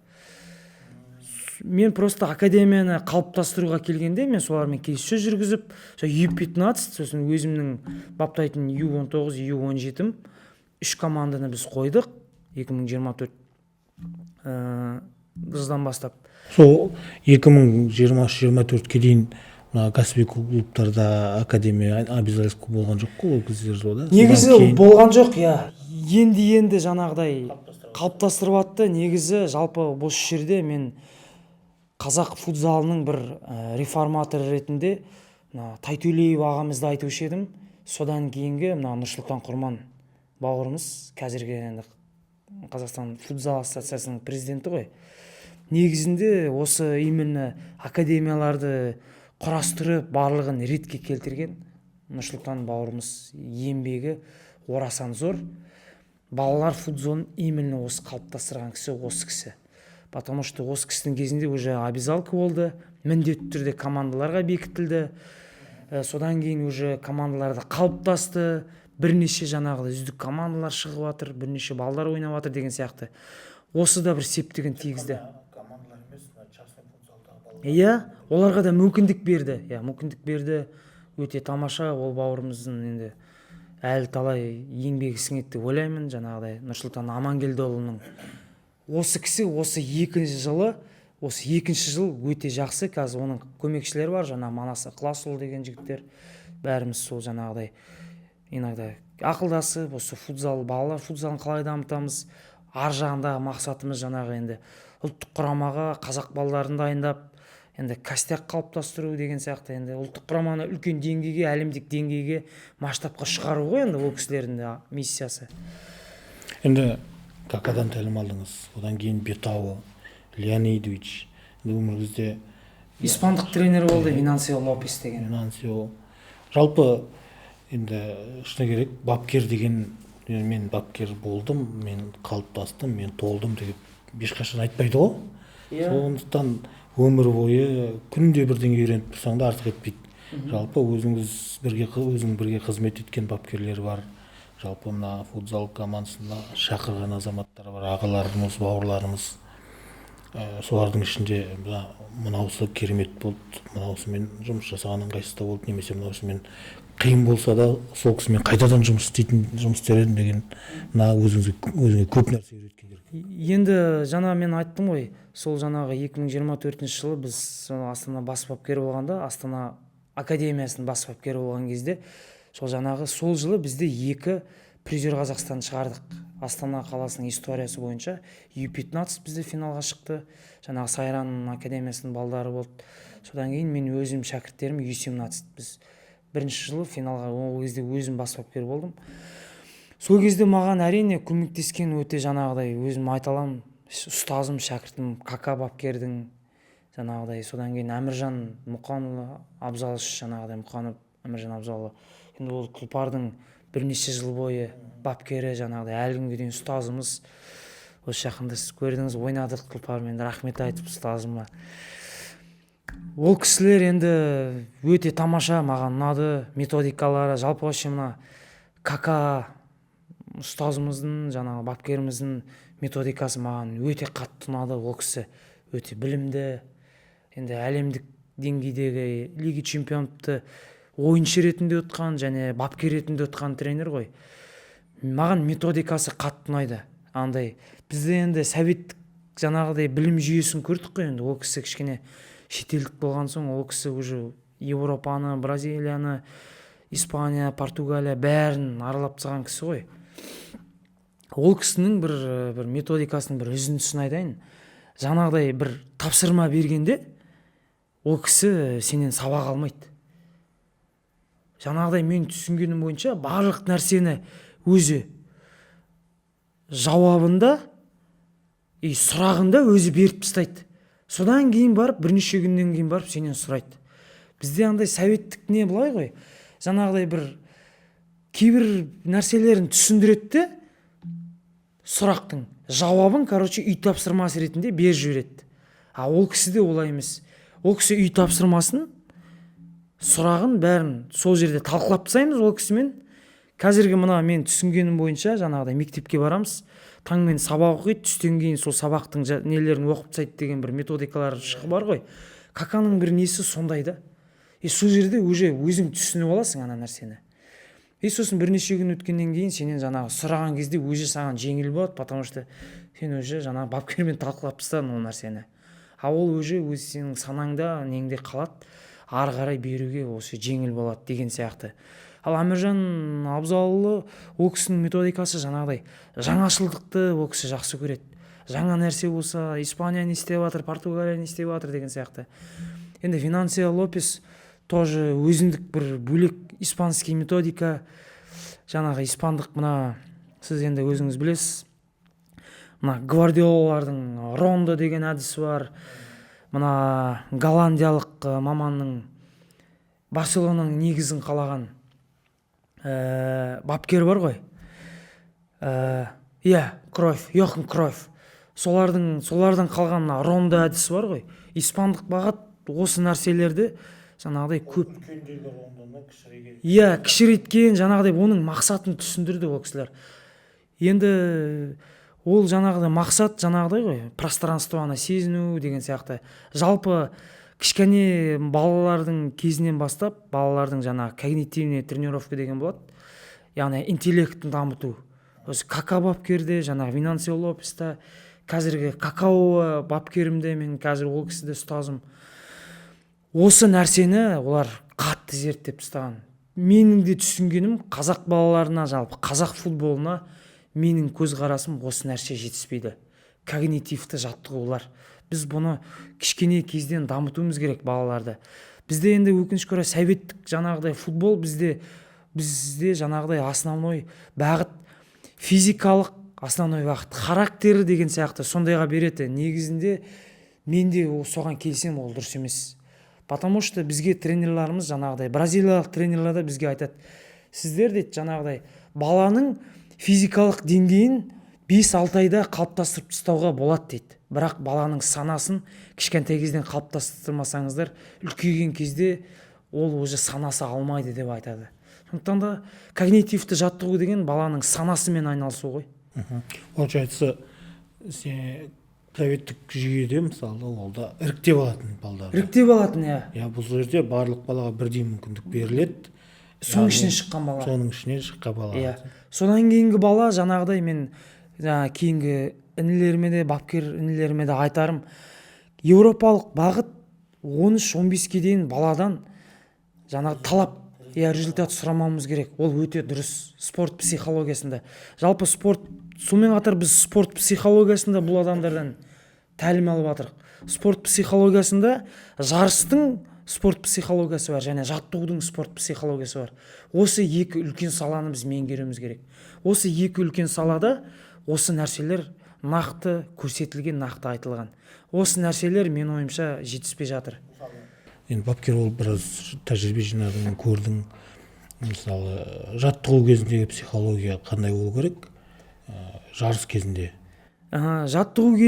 Мен просто академияны қалыптастыруға келгенде, мен солармен келіссөз жүргізіп, U15, сосын өзімнің баптайтын U19, U17 3 команданы біз қойдық 2024 жылдан бастап. Сол 2023-24-ке дейін кәсіби клубтарда академия обязательство болған жоқ қой ол кездерде, да? Негізі болған жоқ, енді жаңағыдай қалыптастырып атты. Негізі жалпы бұл жерде мен қазақ футзалының бір реформатор ретінде Тайтөлеев ағамызды айтушы едім. Содан кейінгі Нұрсұлтан Құрман бауырымыз, қазіргі Қазақстан футзал ассоциациясының президенті ғой. Негізінде осы именно академияларды құрастырып, барлығын ретке келтірген Нұрсұлтан бауырымыз, еңбегі орасан зор. Балалар футзалын именно осы қалыптастырған кісі осы кісі. Потому что осы кісінің кезінде уже обязалка болды, міндетті түрде командаларға бекітілді. Содан кейін уже командаларда қалыптасты, бірнеше жаңағыдай үздік командалар шығып жатыр, бірнеше балалар ойнап жатыр деген сияқты. Осы да бір септігін тигізді. Оларға да мүмкіндік берді. Өте тамаша. Ол бауырымыздың енді әлі талай еңбегі сіңеді деп ойлаймын. Жаңағыдай Нұрсұлтан Амангелдіұлының осы кісі осы екінші жыл өте жақсы. Қазір оның көмекшілері бар, жаңа Манас Ықыласұлы деген жігіттер. Бәріміз сол жаңағыдай иногда ақылдасып, осы футзал, балалар футзалын қалай дамытамыз, ар жағындағы мақсатымыз жаңағы енді ұлттық құрамаға қазақ балаларын дайындап, енді костяк қалыптастыру деген сияқты, енді ұлттық құраманы үлкен деңгейге, әлемдік деңгейге, масштабқа шығару ғой енді ол кісілердің миссиясы. Енді какадан тәлім алдыңыз, одан кейін Бетауы, Леонидович, өміріңізде испандық тренер болды, Винансио Лопес деген. Жалпы енді шыны керек, бапкер деген, мен бапкер болдым, мен қалыптастым, мен толдым деп ешқашан айтпайды ғой. Сондықтан өмір бойы күнде бірдеңе үйреніп тұрсаң да артық етпейді. Жалпы өзің бірге қызмет еткен бапкерлер бар. Жалпы мына футзал командасына шақырған азаматтар бар, ағаларымыз, бауырларымыз. Солардың ішінде мынаусы керемет болды, мынаусымен жұмыс жасаған ыңғайсыз болды, немесе мынаусымен қиын болса да сол кісімен қайтадан жұмыс істер едім деген өзіңе көп нәрсе үйреткендер. Енді жаңа мен айттым ғой, сол жаңағы 2024 жылы біз Астана бас бапкері болғанда, Астана академиясының бас бапкері болған кезде, сол жылы бізде 2 призер Қазақстан шығардық. Астана қаласының историясы бойынша U15 бізде финалға шықты. Жаңағы Сайран академиясының балдары болды. Содан кейін мен өзім шәкірттерім U17 біз бірінші жылы финалға, ол кезде өзім бас бапкер болдым. сол кезде маған әрине көмектескен өте жаңағыдай өзім айта аламын, ұстазым, шәкіртім Кака бапкердің, жаңағыдай содан кейін Әміржан Мұқанұлы Абзалыш, жаңағыдай Мұқанов Әміржан Абзалы, енді ол Тұлпардың бірнеше жыл бойы бапкері, жаңағыдай әлі күнге дейін ұстазымыз. Осы жақында сіз көрдіңіз, ойнадық Тұлпармен, рахмет айтып ұстазыма. Ол кісілер енді өте тамаша, маған ұнады методикалары. Жалпы вообще мына Кака ұстазымыздың, жаңағы бапкеріміздің методикасы маған өте қатты ұнады. Ол кісі өте білімді, енді әлемдік деңгейдегі лига чемпионатты ойыншы ретінде ұтқан және бапкер ретінде ұтқан тренер ғой. Маған методикасы қатты ұнайды. Андай бізде енді советтік жаңағыдай білім жүйесін көрдік қой, енді ол кісі кішкене шетелдік болған соң, ол кісі уже Европаны, Бразилияны, Испания, Португалия бәрін аралап тастаған кісі ғой. Ол кісінің бір методикасының бір үзіндісін айтайын. Жаңағыдай бір тапсырма бергенде ол кісі сенен сабақ алмайды. Жаңағыдай мен түсінгенім бойынша барлық нәрсені өзі жауабында сұрағында өзі беріп тастайды. Содан кейін барып, бірнеше күннен кейін барып сенен сұрайды. Бізде андай советтік не былай ғой, жаңағыдай бір кейбір нәрселерін түсіндіреді де, сұрақтың жауабын, үй тапсырмасы ретінде беріп жібереді. А ол кісіде олай емес. Ол кісі үй тапсырмасын, сұрағын бәрін сол жерде талқылап тастаймыз ол кісімен. Қазіргі мына мен түсінгенім бойынша, жаңағыдай мектепке барамыз, таңмен сабақ оқиды, түстен кейін сол сабақтың нелерін оқып тастайды деген бір методикалар шығып бар ғой. Каканың бір несі сондай да. Сол жерде уже өзің түсініп аласың ана нәрсені. Сосын бірнеше күн өткеннен кейін сенен жаңағы сұраған кезде уже саған жеңіл болады, потому что сен уже жаңағы бапкермен талқылап тастадың ол нәрсені. А ол уже өз сенің санаңда, неңде қалады, ары қарай беруге осы жеңіл болады деген сияқты. Ал Әміржан Абзалұлы, ол кісінің методикасы жаңағыдай жаңашылдықты ол кісі жақсы көреді. Жаңа нәрсе болса, Испания не істеп жатыр, Португалия не істеп жатыр деген сияқты. Енді Винансия Лопес тоже өзіндік бір бөлек испанский методика, жаңағы испандық мына сіз енді өзіңіз білесіз, мына Гвардиолалардың Рондо деген әдісі бар. Мына голландиялық маманның Барселонаның негізін қалаған бапкер бар ғой. Кройф, Йохан Кройф. Солардан қалған Рондо әдісі бар ғой. Испандық бағыт осы нәрселерді жаңағыдай көп кішірейткен, жаңағыдай оның мақсатын түсіндірді ол кісілер. Енді ол жаңағыдай мақсат жаңағыдай ғой, пространствоны сезіну деген сияқты. Жалпы кішкене балалардың кезінен бастап, балалардың жаңағы когнитивный тренировка деген болады. Яғни интеллектін дамыту. Осы Кака бапкерде, жаңағы Винансия Лопеста, қазіргі Какао бапкерімде, мен қазір ол кісіде ұстазым. Осы нәрсені олар қатты зерттеп тастаған. Менің де түсінгенім, қазақ балаларына, жалпы қазақ футболына менің көзқарасым осы нәрсе жетіспейді. Когнитивті жаттығулар. Біз бұны кішкене кезден дамытуымыз керек балаларды. Бізде енді өкінішке орай советтік жаңағыдай футбол бізде жаңағыдай основной бағыт физикалық, основной бағыт характері деген сияқты сондайға береді. Негізінде мен де соған келсем, ол дұрыс емес. Потому что бізге тренерларымыз жаңағыдай бразилиялық тренерлар да бізге айтады, сіздер дейді жаңағыдай баланың физикалық деңгейін 5-6 айда қалыптастырып тастауға болады дейді. Бірақ баланың санасын кішкентай кезден қалыптастырмасаңыздар, үлкейген кезде ол уже санасы алмайды деп айтады. Сондықтан да когнитивті жаттығу деген баланың санасымен айналысу ғой. Получается, советтік жүйеде мысалы ол да іріктеп алатын балаларды. Іріктеп алатын, бұл жерде барлық балаға бірдей мүмкіндік беріледі. Соның ішінен шыққан бала. Соның ішінен шыққан бала. Содан кейінгі бала жаңағыдай мен кейінгі інілеріме де, бапкер інілеріме де айтарым, еуропалық бағыт 13-15-ке дейін баладан жаңағы талап, результат сұрамауымыз керек. Ол өте дұрыс спорт психологиясында. Жалпы сонымен қатар біз спорт психологиясында бұл адамдардан тәлім алып жатырық. Спорт психологиясында жарыстың спорт психологиясы бар және жаттығудың спорт психологиясы бар. Осы екі үлкен саланы біз меңгеруіміз керек. Осы екі үлкен салада осы нәрселер нақты көрсетілген, нақты айтылған. Осы нәрселер мен ойымша жетіспей жатыр. Енді бапкер болып біраз тәжірибе жинадың, көрдің. Мысалы, жаттығу кезіндегі психология қандай болу керек? Жарыс кезінде. Жаттығу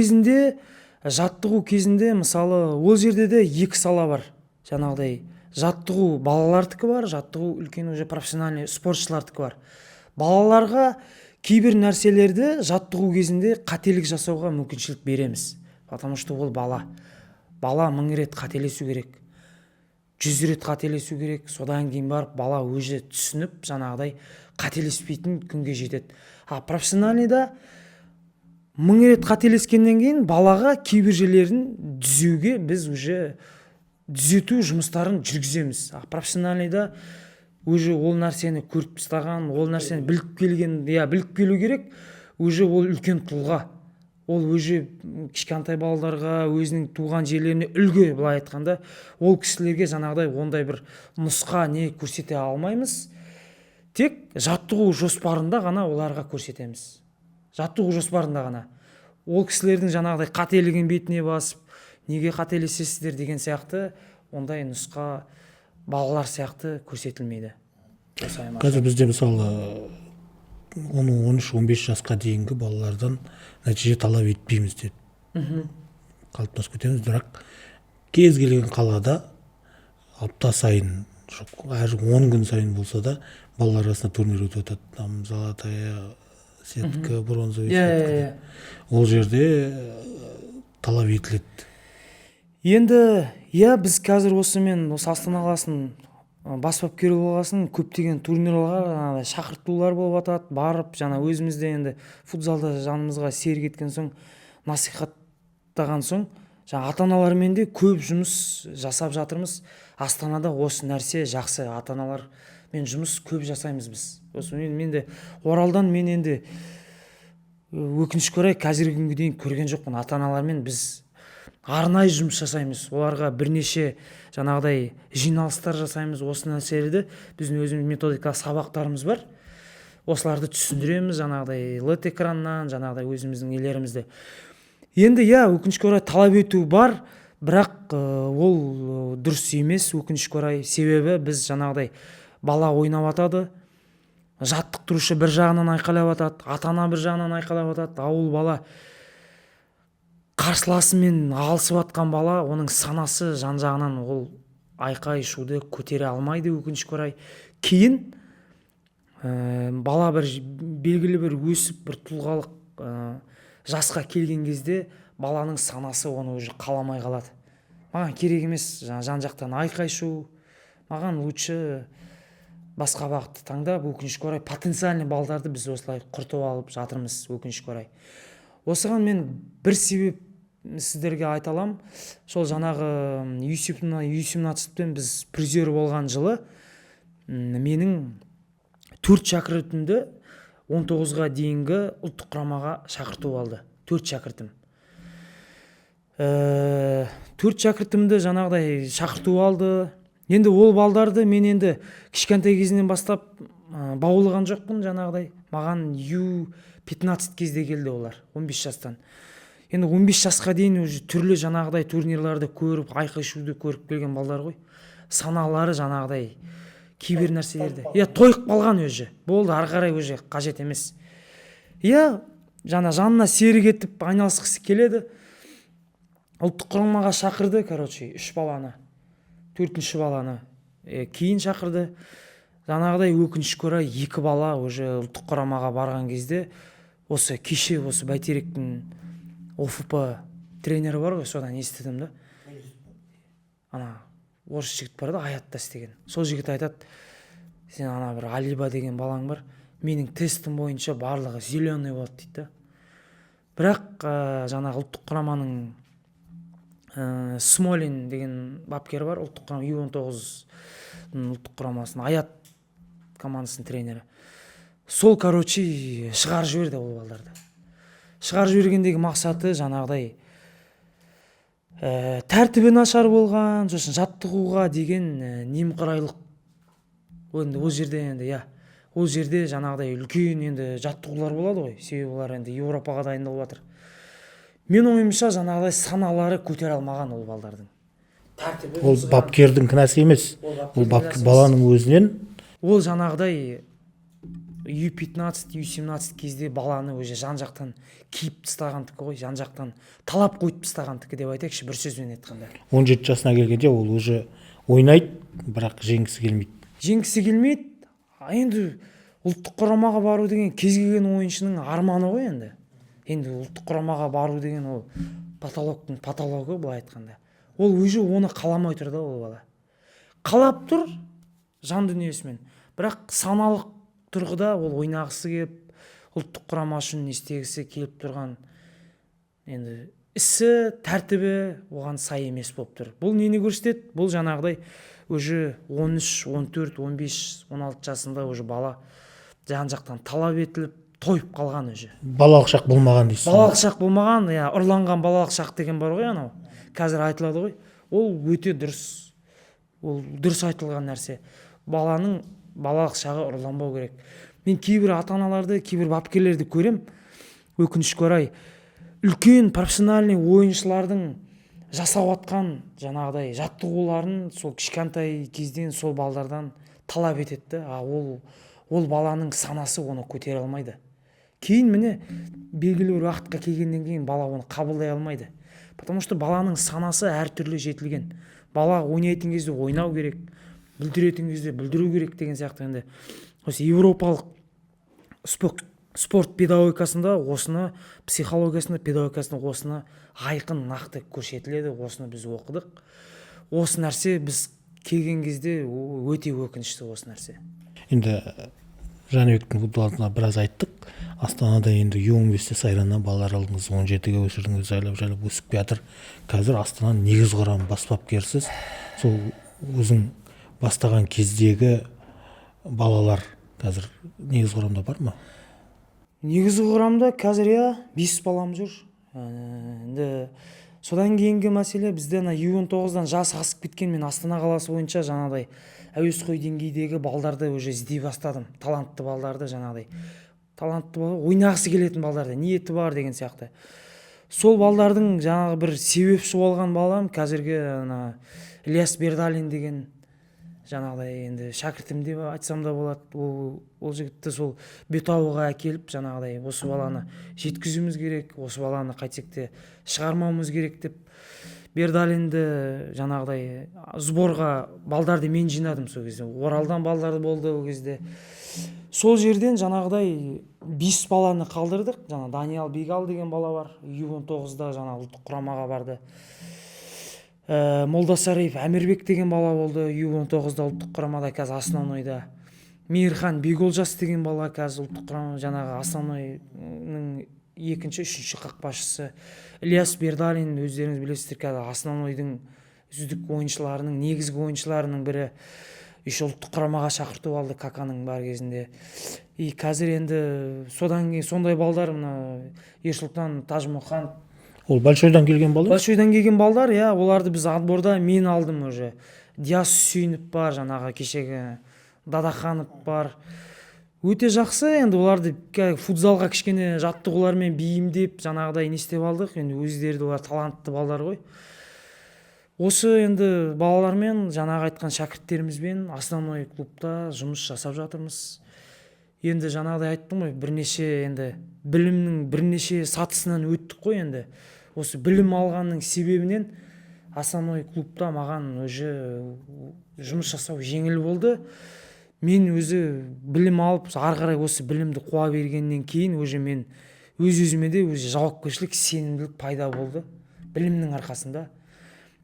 кезінде мысалы ол жерде де екі сала бар. Жаңағыдай жаттығу балалардікі бар, жаттығу үлкен уже профессиональный спортшылардікі бар. Балаларға кейбір нәрселерді жаттығу кезінде қателік жасауға мүмкіншілік береміз. Потому что ол бала. Бала 1000 рет қателесу керек. 100 рет қателесу керек. Содан кейін барып бала өзі түсініп, жаңағыдай қателеспейтін күнге жетеді. Профессиональныйда 1000 рет қателескеннен кейін балаға кейбір жерлерін түзеуге біз уже түзету жұмыстарын жүргіземіз. Профессиональныйда уже ол нәрсені көріп тастаған, ол нәрсені біліп келу керек. Уже ол үлкен тұлға. Ол уже кішкентай балаларға, өзінің туған жерлеріне үлгі, былай айтқанда, ол кісілерге жаңағыдай ондай бір нұсқа не көрсете алмаймыз. Тек жаттығу жоспарында ғана оларға көрсетеміз. Жаттығу жоспарында ғана. Ол кісілердің жаңағыдай қателігін бетіне басып, неге қателесесіздер деген сияқты ондай нұсқа балалар сияқты көрсетілмейді. Қазір бізде мысалы 13-15 жасқа дейінгі балалардан нәтиже талап етпейміз деп қалыптасып кетеміз. Бірақ кез келген қалада апта сайын, әр 10 күн сайын болса да балалар арасында турнир өтіп жатады. Там золотая сетка, бронзовый сетка. Ол жерде талап етіледі. Енді біз қазір осымен Астана қаласының бас бапкері болғасын көптеген турнирларға шақыртулар болып жатады. Барып, өзімізде енді футзалда жанымызға серік еткен соң, насихаттаған соң, ата-аналармен де көп жұмыс жасап жатырмыз. Астанада осы нәрсе жақсы. Ата-аналармен жұмыс көп жасаймыз біз. Осы мен де Оралдан енді өкінішке орай қазіргі күнге дейін көрген жоқпын. Ата-аналармен біз арнайы жұмыс жасаймыз. Оларға бірнеше жаңағыдай жиналыстар жасаймыз. Осы нәрселерді біздің өзіміз методика сабақтарымыз бар. Осыларды түсіндіреміз, жаңағыдай LED экраннан, жаңағыдай өзіміздің нелерімізді. Енді өкінішке орай талап ету бар, бірақ ол дұрыс емес, өкінішке орай. Себебі біз жаңағыдай бала ойнап жатады, жаттықтырушы бір жағынан айқайлап жатады, ата-ана бір жағынан айқайлап жатады. Ауыл бала қарсыласымен алысып жатқан бала, оның санасы жан-жағынан ол айқай шуды көтере алмайды, өкінішке орай. Кейін бала бір белгілі бір өсіп бір тұлғалық жасқа келген кезде баланың санасы оны уже қаламай қалады. Маған керек емес жан-жақтан айқай шу, маған лучше басқа бағытты таңдап, өкінішке орай потенциальный балдарды біз осылай құртып алып жатырмыз, өкінішке орай. Осыған мен бір себеп сіздерге айта аламын. Сол жаңағы U17-тен біз призер болған жылы менің 4 шәкіртімді 19-ға дейінгі ұлттық құрамаға шақырту алды. 4 шәкіртім. 4 шәкіртімді жаңағыдай шақырту алды. Енді ол балдарды мен енді кішкентай кезінен бастап баулыған жоқпын жаңағыдай. Маған U15 кезде келді олар, 15 жастан. Енді 15 жасқа дейін түрлі жаңағыдай турнирларды көріп, айқай-шуды көріп келген балдар ғой. Саналары жаңағыдай кейбір нәрселерді. Тойып қалған өзі. Болды, ары қарай өзі қажет емес. Жанына серік етіп айналысқысы келеді. Ұлттық құрамаға шақырды, 3 баланы. 4-ші баланы. Кейін шақырды. Жаңағыдай өкінішке орай 2 бала уже ұлттық құрамаға барған кезде осы кеше осы Бәйтеректің ОФП тренері бар ғой, содан естідім да. Орыс жігіт бар да, Аятта істеген. Сол жігіт айтады, сен бір Алиба деген балаң бар, менің тестім бойынша барлығы зеленый болады дейді. Бірақ жаңағы ұлттық құраманың Смолин деген бапкер бар, ұлттық құрама U19 ұлттық құрамасының Аят командасының тренері. Сол, шығарып жіберді ол балдарды. Шығарып жібергендегі мақсаты жаңағыдай тәртібі нашар болған, сосын жаттығуға деген немқұрайлық енді ол жерде енді ол жерде жаңағыдай үлкен енді жаттығулар болады ғой, себебі олар енді Еуропаға дайындалып жатыр. Мен ойымша жаңағыдай саналары көтере алмаған ол балдардың. Ол бапкердің кінәсі емес, ол баланың өзінен. Ол жаңағыдай U15, U17 кезде баланы өзі жан-жақтан киіп тастағандікі ғой, жан-жақтан талап қойып тастағандікі деп айтайықшы, бір сөзбен айтқанда. 17 жасына келгенде ол уже ойнайды, бірақ жеңгісі келмейді. Жеңгісі келмейді. Енді ұлттық құрамаға бару деген кез келген ойыншының арманы ғой енді. Енді ұлттық құрамаға бару деген ол патологтың патологы, былай айтқанда. Ол өзі оны қаламай тұр да, ол бала. Қалап тұр жан дүниесімен, бірақ саналық тұрғыда ол ойнағысы келіп, ұлттық құрама үшін істегісі келіп тұрған енді ісі, тәртібі оған сай емес болып тұр. Бұл нені көрсетеді? Бұл жаңағыдай уже 13, 14, 15, 16 жасында уже бала жан-жақтан талап етіліп, тойып қалған уже. Балалық шақ болмаған дейсіз. Балалық шақ болмаған, ұрланған балалық шақ деген бар ғой анау. Қазір айтылады ғой. Ол өте дұрыс. Ол дұрыс айтылған нәрсе. Баланың балалық шағы ұрланбау керек. Мен кейбір ата-аналарды, кейбір бапкерлерді көрем, өкінішке орай, үлкен профессиональный ойыншылардың жасап атқан жаңағыдай жаттығуларын сол кішкентай кезден сол балдардан талап етеді. Ол баланың санасы оны көтере алмайды. Кейін міне белгілі бір уақытқа келгеннен кейін бала оны қабылдай алмайды. Потому что баланың санасы әртүрлі жетілген. Бала ойнайтын кезде ойнау керек, бүлдіретін кезде бүлдіру керек деген сияқты. Енді осы еуропалық спорт педагогикасында осыны, психологиясында, педагогикасында осыны айқын нақты көрсетіледі. Осыны біз оқыдық. Осы нәрсе біз келген кезде өте өкінішті осы нәрсе. Енді Жәнібектің футболына біраз айттық. Астанада енді U15-те сайраннан балалар алдыңыз, 17-ге өсірдіңіз, жайлап өсіп жатыр. Қазір Астананың негіз құрам бас бапкерсіз. Сол өзің бастаған кездегі балалар қазір негіз құрамда бар ма? Негізгі құрамда қазір 5 балам жүр. Енді содан кейінгі мәселе бізде U19-дан жас асып кеткен, мен Астана қаласы бойынша жаңағыдай әуесқой деңгейдегі балдарды уже іздей бастадым. Талантты балдарды жаңағыдай. Талантты балдар, ойнағысы келетін балдарды, ниеті бар деген сияқты. Сол балдардың жаңағы бір себепші болған балам қазіргі Ильяс Бердалин деген жаңағыдай енді шәкіртім деп айтсам да болады. Ол жігітті сол Бетауға әкеліп жаңағыдай осы баланы жеткізуіміз керек, осы баланы қайтсек те шығармауымыз керек деп Бердалинді жаңағыдай сборға балдарды мен жинадым сол кезде. Оралдан балдарды болды ол кезде. Сол жерден жаңағыдай 5 баланы қалдырдық. Жаңа Даниал Бигал деген бала бар. U19-да жаңа ұлттық құрамаға барды. Молдасариев Әмірбек деген бала болды. U19-да ұлттық құрамада, қазір основнойда. Мейірхан Беголжас деген бала қазір ұлттық құрамада, жаңағы основнойның 2-3 қақпашысы. Ильяс Бердалин, өздеріңіз білесіздер, қазір основнойдың үздік ойыншыларының, негізгі ойыншыларының бірі. Ұлттық құрамаға шақырту алды Каканың бар кезінде. Қазір енді содан кейін сондай балдар, Ерсұлтан Тажмұқан. Ол Большойдан келген балдар? Большойдан келген балдар, оларды біз отборда мен алдым уже. Диас Сүйініп бар, жаңағы кешегі Дадаханов бар. Өте жақсы, енді оларды футзалға кішкене жаттығулармен бейімдеп, жаңағыдай не істеп алдық. Енді өздері олар талантты балдар ғой. Осы енді балалармен, жаңағы айтқан шәкірттерімізбен основной клубта жұмыс жасап жатырмыз. Енді жаңағыдай айттым ғой, бірнеше енді білімнің бірнеше сатысынан өттік қой енді. Осы білім алғанның себебінен основной клубта маған өзі жұмыс жасау жеңіл болды. Мен өзі білім алып, ары қарай осы білімді қуа бергеннен кейін өзі мен өз-өзіме де өзі жауапкершілік, сенімділік пайда болды. Білімнің арқасында,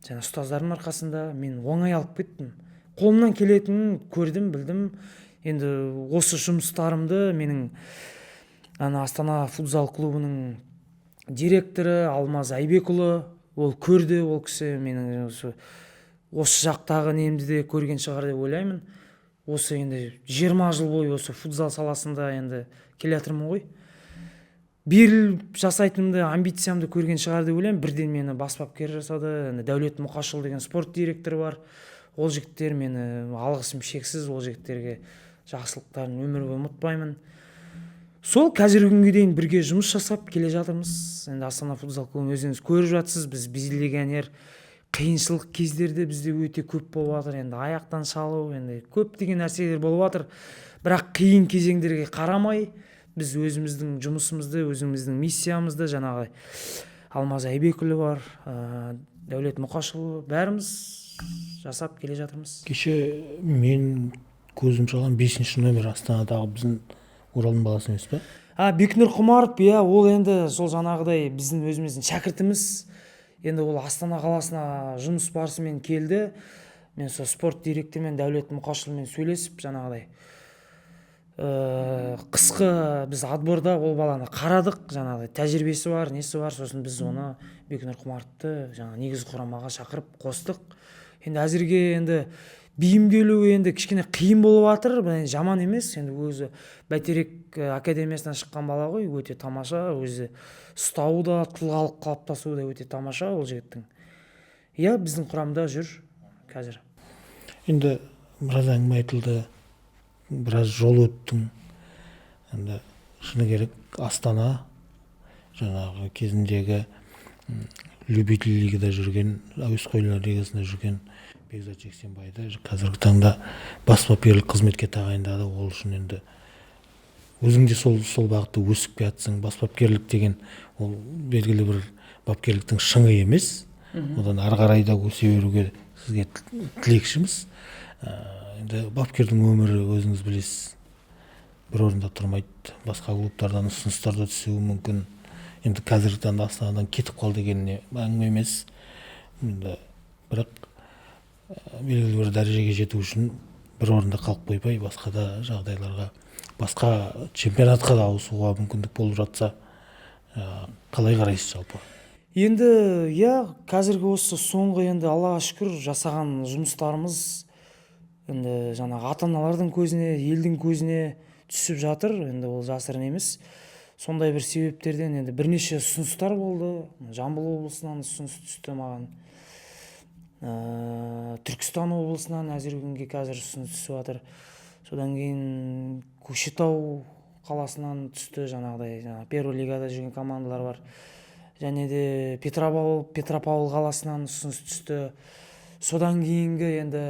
жаңа ұстаздардың арқасында мен оңай алып кеттім. Қолымнан келетінін көрдім, білдім. Енді осы жұмыстарымды менің Астана футзал клубының директоры Алмаз Айбекұлы ол көрді, ол кісі менің осы жақтағы немді де көрген шығар деп ойлаймын. Осы енді 20 жыл бойы осы футзал саласында енді келе жатырмын ғой. беріліп жасайтынымды, амбициямды көрген шығар деп ойлаймын. Бірден мені бас бапкер жасады. Дәулет Мұқашұлы деген спорт директоры бар. Ол жігіттер мені, алғысым шексіз, ол жігіттерге жақсылықтарын өмір бойы ұмытпаймын. Сол қазіргі күнге дейін бірге жұмыс жасап келе жатырмыз. Енді Астана футзал клубын өзіңіз көріп жатсыз. Біз легионер қиыншылық кездерде бізде өте көп болып жатыр. Енді аяқтан шалу, енді көптеген нәрселер болып жатыр. Бірақ қиын кезеңдерге қарамай, біз өзіміздің жұмысымызды, өзіміздің миссиямызды, жаңағы Алмаз Айбекұлы бар, Дәулет Мұқашұлы, бәріміз жасап келе жатырмыз. Кеше мен көзім шалған 5-ші номер Астанадағы біздің Оралдың баласы емес пе? Бекнұр Құмаров, ол енді сол жаңағыдай біздің өзіміздің шәкіртіміз. Енді ол Астана қаласына жұмыс барысымен келді. Мен сол спорт директорымен Дәулет Мұқашұлымен сөйлесіп, жаңағыдай қысқы біз отборда ол баланы қарадық, жаңағыдай тәжірибесі бар, несі бар. Сосын біз оны Бекнұр Құмаровты жаңа негізгі құрамаға шақырып қостық. Енді әзірге енді бейімделу енді кішкене қиын болып жатыр, жаман емес. Енді өзі Бәйтерек академиясынан шыққан бала ғой, өте тамаша, өзі ұстауы да, тұлғалық қалыптасуы да өте тамаша ол жігіттің. Біздің құрамда жүр қазір. Енді біраз әңгіме айтылды, біраз жол өттің. Енді шыны керек Астана жаңағы кезіндегі любитель лигада жүрген, әуесқойлар лигасында жүрген Бекзат Жексенбайды қазіргі таңда бас бапкерлік қызметке тағайындады. Ол үшін енді өзің де сол бағытта өсіп жатсың. Бас бапкерлік деген ол белгілі бір бапкерліктің шыңы емес. Одан ары қарай да өсе беруге сізге тілекшіміз. Енді бапкердің өмірі өзіңіз білесіз, бір орында тұрмайды. Басқа клубтардан ұсыныстар да түсуі мүмкін. Енді қазіргі таңда Астанадан кетіп қалды дегеніне әңгіме емес. Енді бірақ белгілі бір дәрежеге жету үшін бір орында қалып қоймай, басқа да жағдайларға, басқа чемпионатқа да ауысуға мүмкіндік болып жатса, қалай қарайсыз жалпы? Енді қазіргі осы соңғы енді Аллаға шүкір жасаған жұмыстарымыз енді жаңағы ата-аналардың көзіне, елдің көзіне түсіп жатыр. Енді ол жасырын емес. Сондай бір себептерден енді бірнеше ұсыныстар болды. Жамбыл облысынан ұсыныс түсті маған. Түркістан облысынан әзіргі күнге қазір ұсыныс түсіп жатыр. Содан кейін Көкшетау қаласынан түсті, жаңағыдай первый лигада жүрген командалар бар. Және де Петропавл қаласынан ұсыныс түсті. Содан кейінгі енді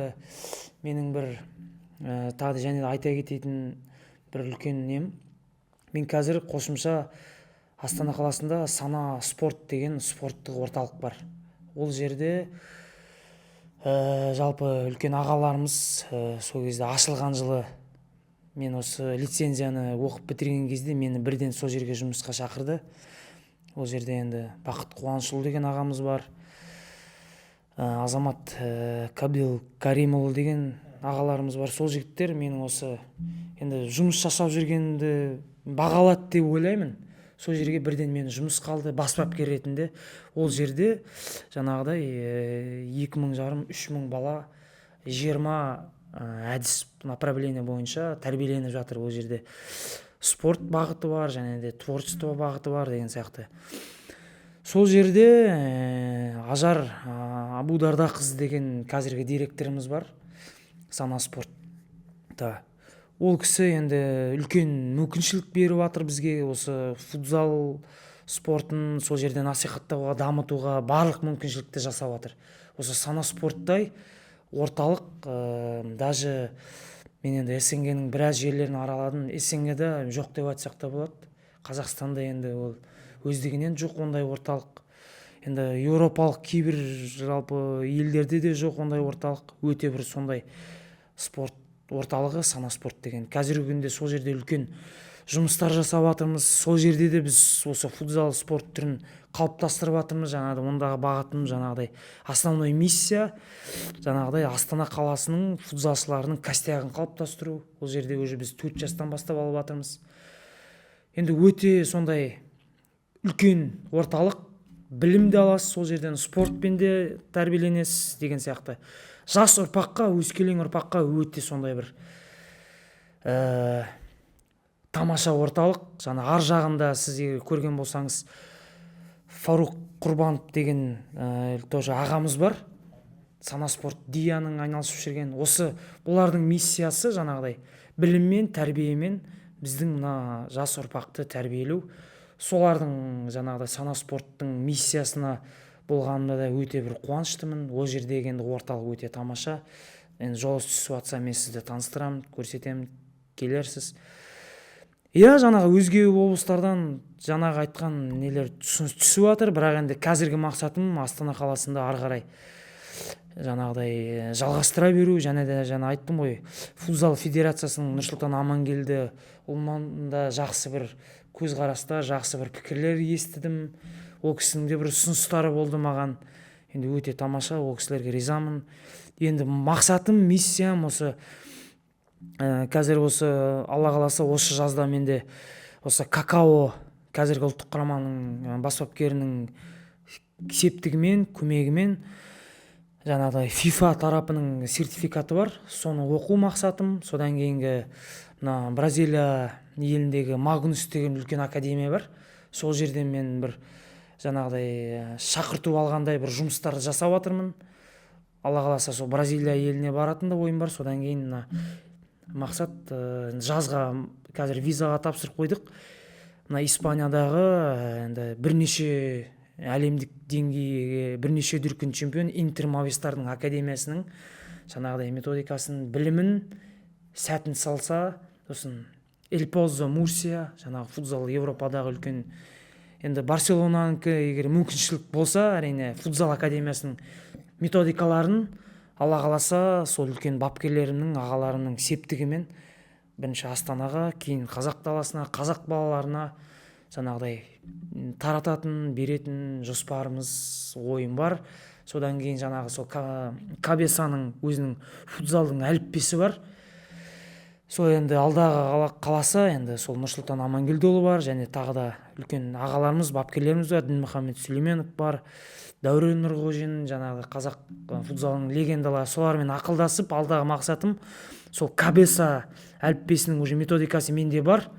менің бір тағы және де айта кететін бір үлкен нем. Мен қазір қосымша Астана қаласында Сана спорт деген спорттық орталық бар. Ол жерде жалпы үлкен ағаларымыз сол кезде ашылған жылы мен осы лицензияны оқып бітірген кезде мені бірден сол жерге жұмысқа шақырды. Ол жерде енді Бақыт Қуанышұлы деген ағамыз бар. Азамат Кабил Каримұлы деген ағаларымыз бар. Сол жігіттер менің осы енді жұмыс жасап жүргенімді бағалады деп ойлаймын. Сол жерге бірден мені жұмыс қалды бас бапкер ретінде. Ол жерде жаңағыдай 2,5-3,000 бала 20 әдіс направление бойынша тәрбиеленіп жатыр. Ол жерде спорт бағыты бар, және де творчество бағыты бар деген сияқты. Сол жерде Ажар Абудардақызы деген қазіргі директорымыз бар, Сана спортта. Ол кісі енді үлкен мүмкіншілік беріп жатыр бізге, осы футзал спортын сол жерде насихаттауға, дамытуға барлық мүмкіншілікті жасап жатыр. Осы Сана спорттай орталық, даже мен енді СНГ-нің біраз жерлерін араладым. СНГ-да жоқ деп айтсақ та болады. Қазақстанда енді ол өздігінен жоқ ондай орталық. Енді еуропалық кейбір жалпы елдерде де жоқ ондай орталық. Өте бір сондай спорт орталығы Сана спорт деген. Қазіргі күнде сол жерде үлкен жұмыстар жасап жатырмыз. Сол жерде де біз осы футзал спорт түрін қалыптастырып жатырмыз. Жаңағыдай ондағы бағытым жаңағыдай основной миссия жаңағыдай Астана қаласының футзалшыларының костягын қалыптастыру. Ол жерде уже біз 4 жастан бастап алып жатырмыз. Енді өте сондай үлкен орталық, білімді аласыз, сол жерден спортпен де тәрбиеленесіз деген сияқты. Жас ұрпаққа, өскелең ұрпаққа өте сондай бір тамаша орталық. Жаңа ар жағында сіз егер көрген болсаңыз Фаруқ Құрбанов деген тоже ағамыз бар. Санаспорт Дияның айналысып жүрген. Осы бұлардың миссиясы жаңағыдай біліммен, тәрбиемен біздің мына жас ұрпақты тәрбиелеу. Солардың жаңағыдай санаспорттың миссиясына болғанымда да өте бір қуаныштымын. Ол жердегі енді орталық өте тамаша. Енді жолыңыз түсіп жатса мен сізді таныстырамын, көрсетемін, келерсіз. Иә, жаңағы өзге облыстардан жаңағы айтқан нелер түсіп жатыр, бірақ енді қазіргі мақсатым Астана қаласында ары қарай жаңағыдай жалғастыра беру. Және де жаңа айттым ғой, футзал федерациясының Нұрсұлтан Амангелді ұлманда жақсы бір көзқараста, жақсы бір пікірлер естідім. Ол кісінің де бір ұсыныстары болды маған. Енді өте тамаша, ол кісілерге ризамын. Енді мақсатым, миссиям осы қазір осы Алла қаласа осы жазда менде осы какао қазіргі ұлттық құраманың бас бапкерінің септігімен, көмегімен жаңағыдай FIFA тарапының сертификаты бар. Соны оқу мақсатым. Содан кейінгі мына Бразилия еліндегі Магнус деген үлкен академия бар. Сол жерден мен бір жаңағыдай шақырту алғандай бір жұмыстарды жасап жатырмын. Алла қаласа сол Бразилия еліне баратын да ойым бар. Содан кейін мына мақсат жазға қазір визаға тапсырып қойдық. Мына Испаниядағы енді бірнеше әлемдік деңгейге бірнеше дүркін чемпион Интер Мовистардың академиясының жаңағыдай методикасын, білімін, сәтін салса, сосын Эль Позо, Мурсия, жаңағы футзал Европадағы үлкен, енді Барселонанікі егер мүмкіншілік болса, әрине футзал академиясының методикаларын Алла қаласа сол үлкен бапкерлерімнің, ағаларымның септігімен бірінші Астанаға, кейін қазақ даласына, қазақ балаларына жаңағыдай тарататын, беретін жоспарымыз, ойым бар. Содан кейін жаңағы сол Кабесаның өзінің футзалдың әліппесі бар. Сол енді алдағы қаласа енді сол Нұрсұлтан Амангелдіұлы бар, және тағы да үлкен ағаларымыз, бапкерлеріміз бар, Дінмұхаммед Сүлейменов бар, Дәурен Нұрғожин, жаңағы қазақ футзалының легендалары, солармен ақылдасып, алдағы мақсатым сол Кабеса әліппесінің уже методикасы менде бар.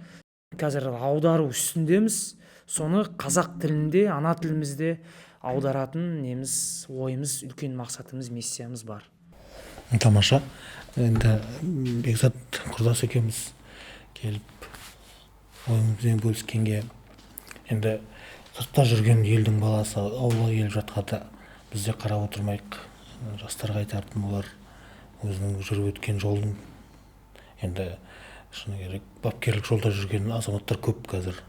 Қазір аудару үстіндеміз. Соны қазақ тілінде, ана тілімізде аударатын неміз, ойымыз, үлкен мақсатымыз, миссиямыз бар. Тамаша. Енді Бекзат құрдас екеуміз келіп ойымызбен бөліскенге, енді сыртта жүрген елдің баласы ауылға келіп жатқанда бізде қарап отырмайық. Жастарға айтатын олар өзінің жүріп өткен жолын, енді шыны керек бапкерлік жолда жүрген азаматтар көп қазір.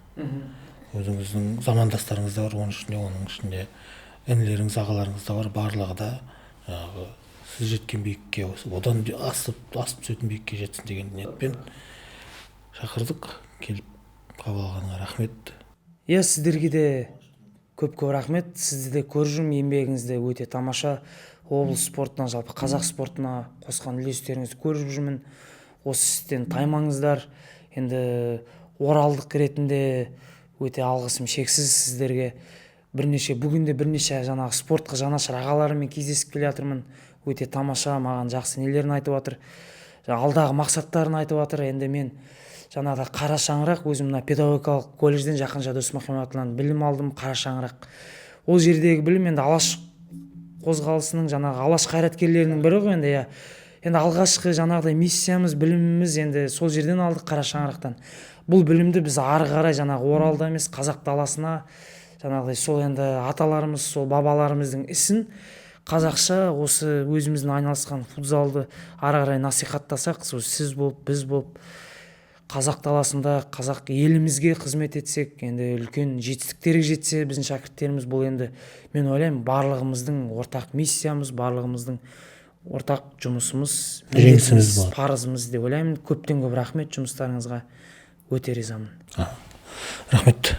Өзіңіздің замандастарыңыз да бар, оның ішінде інілеріңіз, ағаларыңыз да бар. Барлығы да сіз жеткен биікке, одан асып түсетін биікке жетсін деген ниетпен шақырдық. Келіп қабыл алғаныңа рахмет. Иә, сіздерге де көп рахмет. Сізді де көріп жүрмін, еңбегіңізде өте тамаша. Облыс спортына, жалпы қазақ спортына қосқан үлестеріңізді көріп жүрмін. Осы істен таймаңыздар. Енді оралдық ретінде өте алғысым шексіз сіздерге. Бүгінде бірнеше жаңағы спортқа жанашыр ағаларыммен кездесіп келе жатырмын. Өте тамаша, маған жақсы нелерін айтып жатыр. Алдағы мақсаттарын айтып жатыр. Енді мен жаңағыда қара шаңырақ, өзім мына педагогикалық колледжден Жақынша Досмұхамедұлынан білім алдым. Қара шаңырақ. Ол жердегі білім енді Алаш қозғалысының жаңағы Алаш қайраткерлерінің бірі ғой енді. Енді алғашқы жаңағыдай миссиямыз, біліміміз енді сол жерден алдық, қара шаңырақтан. Бұл білімді біз ары қарай жаңағы Оралда емес, қазақ даласына жаңағыдай сол енді аталарымыз, сол бабаларымыздың ісін қазақша осы өзіміздің айналысқан футзалды ары қарай насихаттасақ, сол сіз болып, біз болып қазақ даласында, қазақ елімізге қызмет етсек, енді үлкен жетістіктерге жетсе біздің шәкірттеріміз, бұл енді мен ойлаймын барлығымыздың ортақ миссиямыз, барлығымыздың ортақ жұмысымыз, жеңісіміз бар, парызымыз деп ойлаймын. Көптен көп рахмет, жұмыстарыңызға өте ризамын. Рахмет.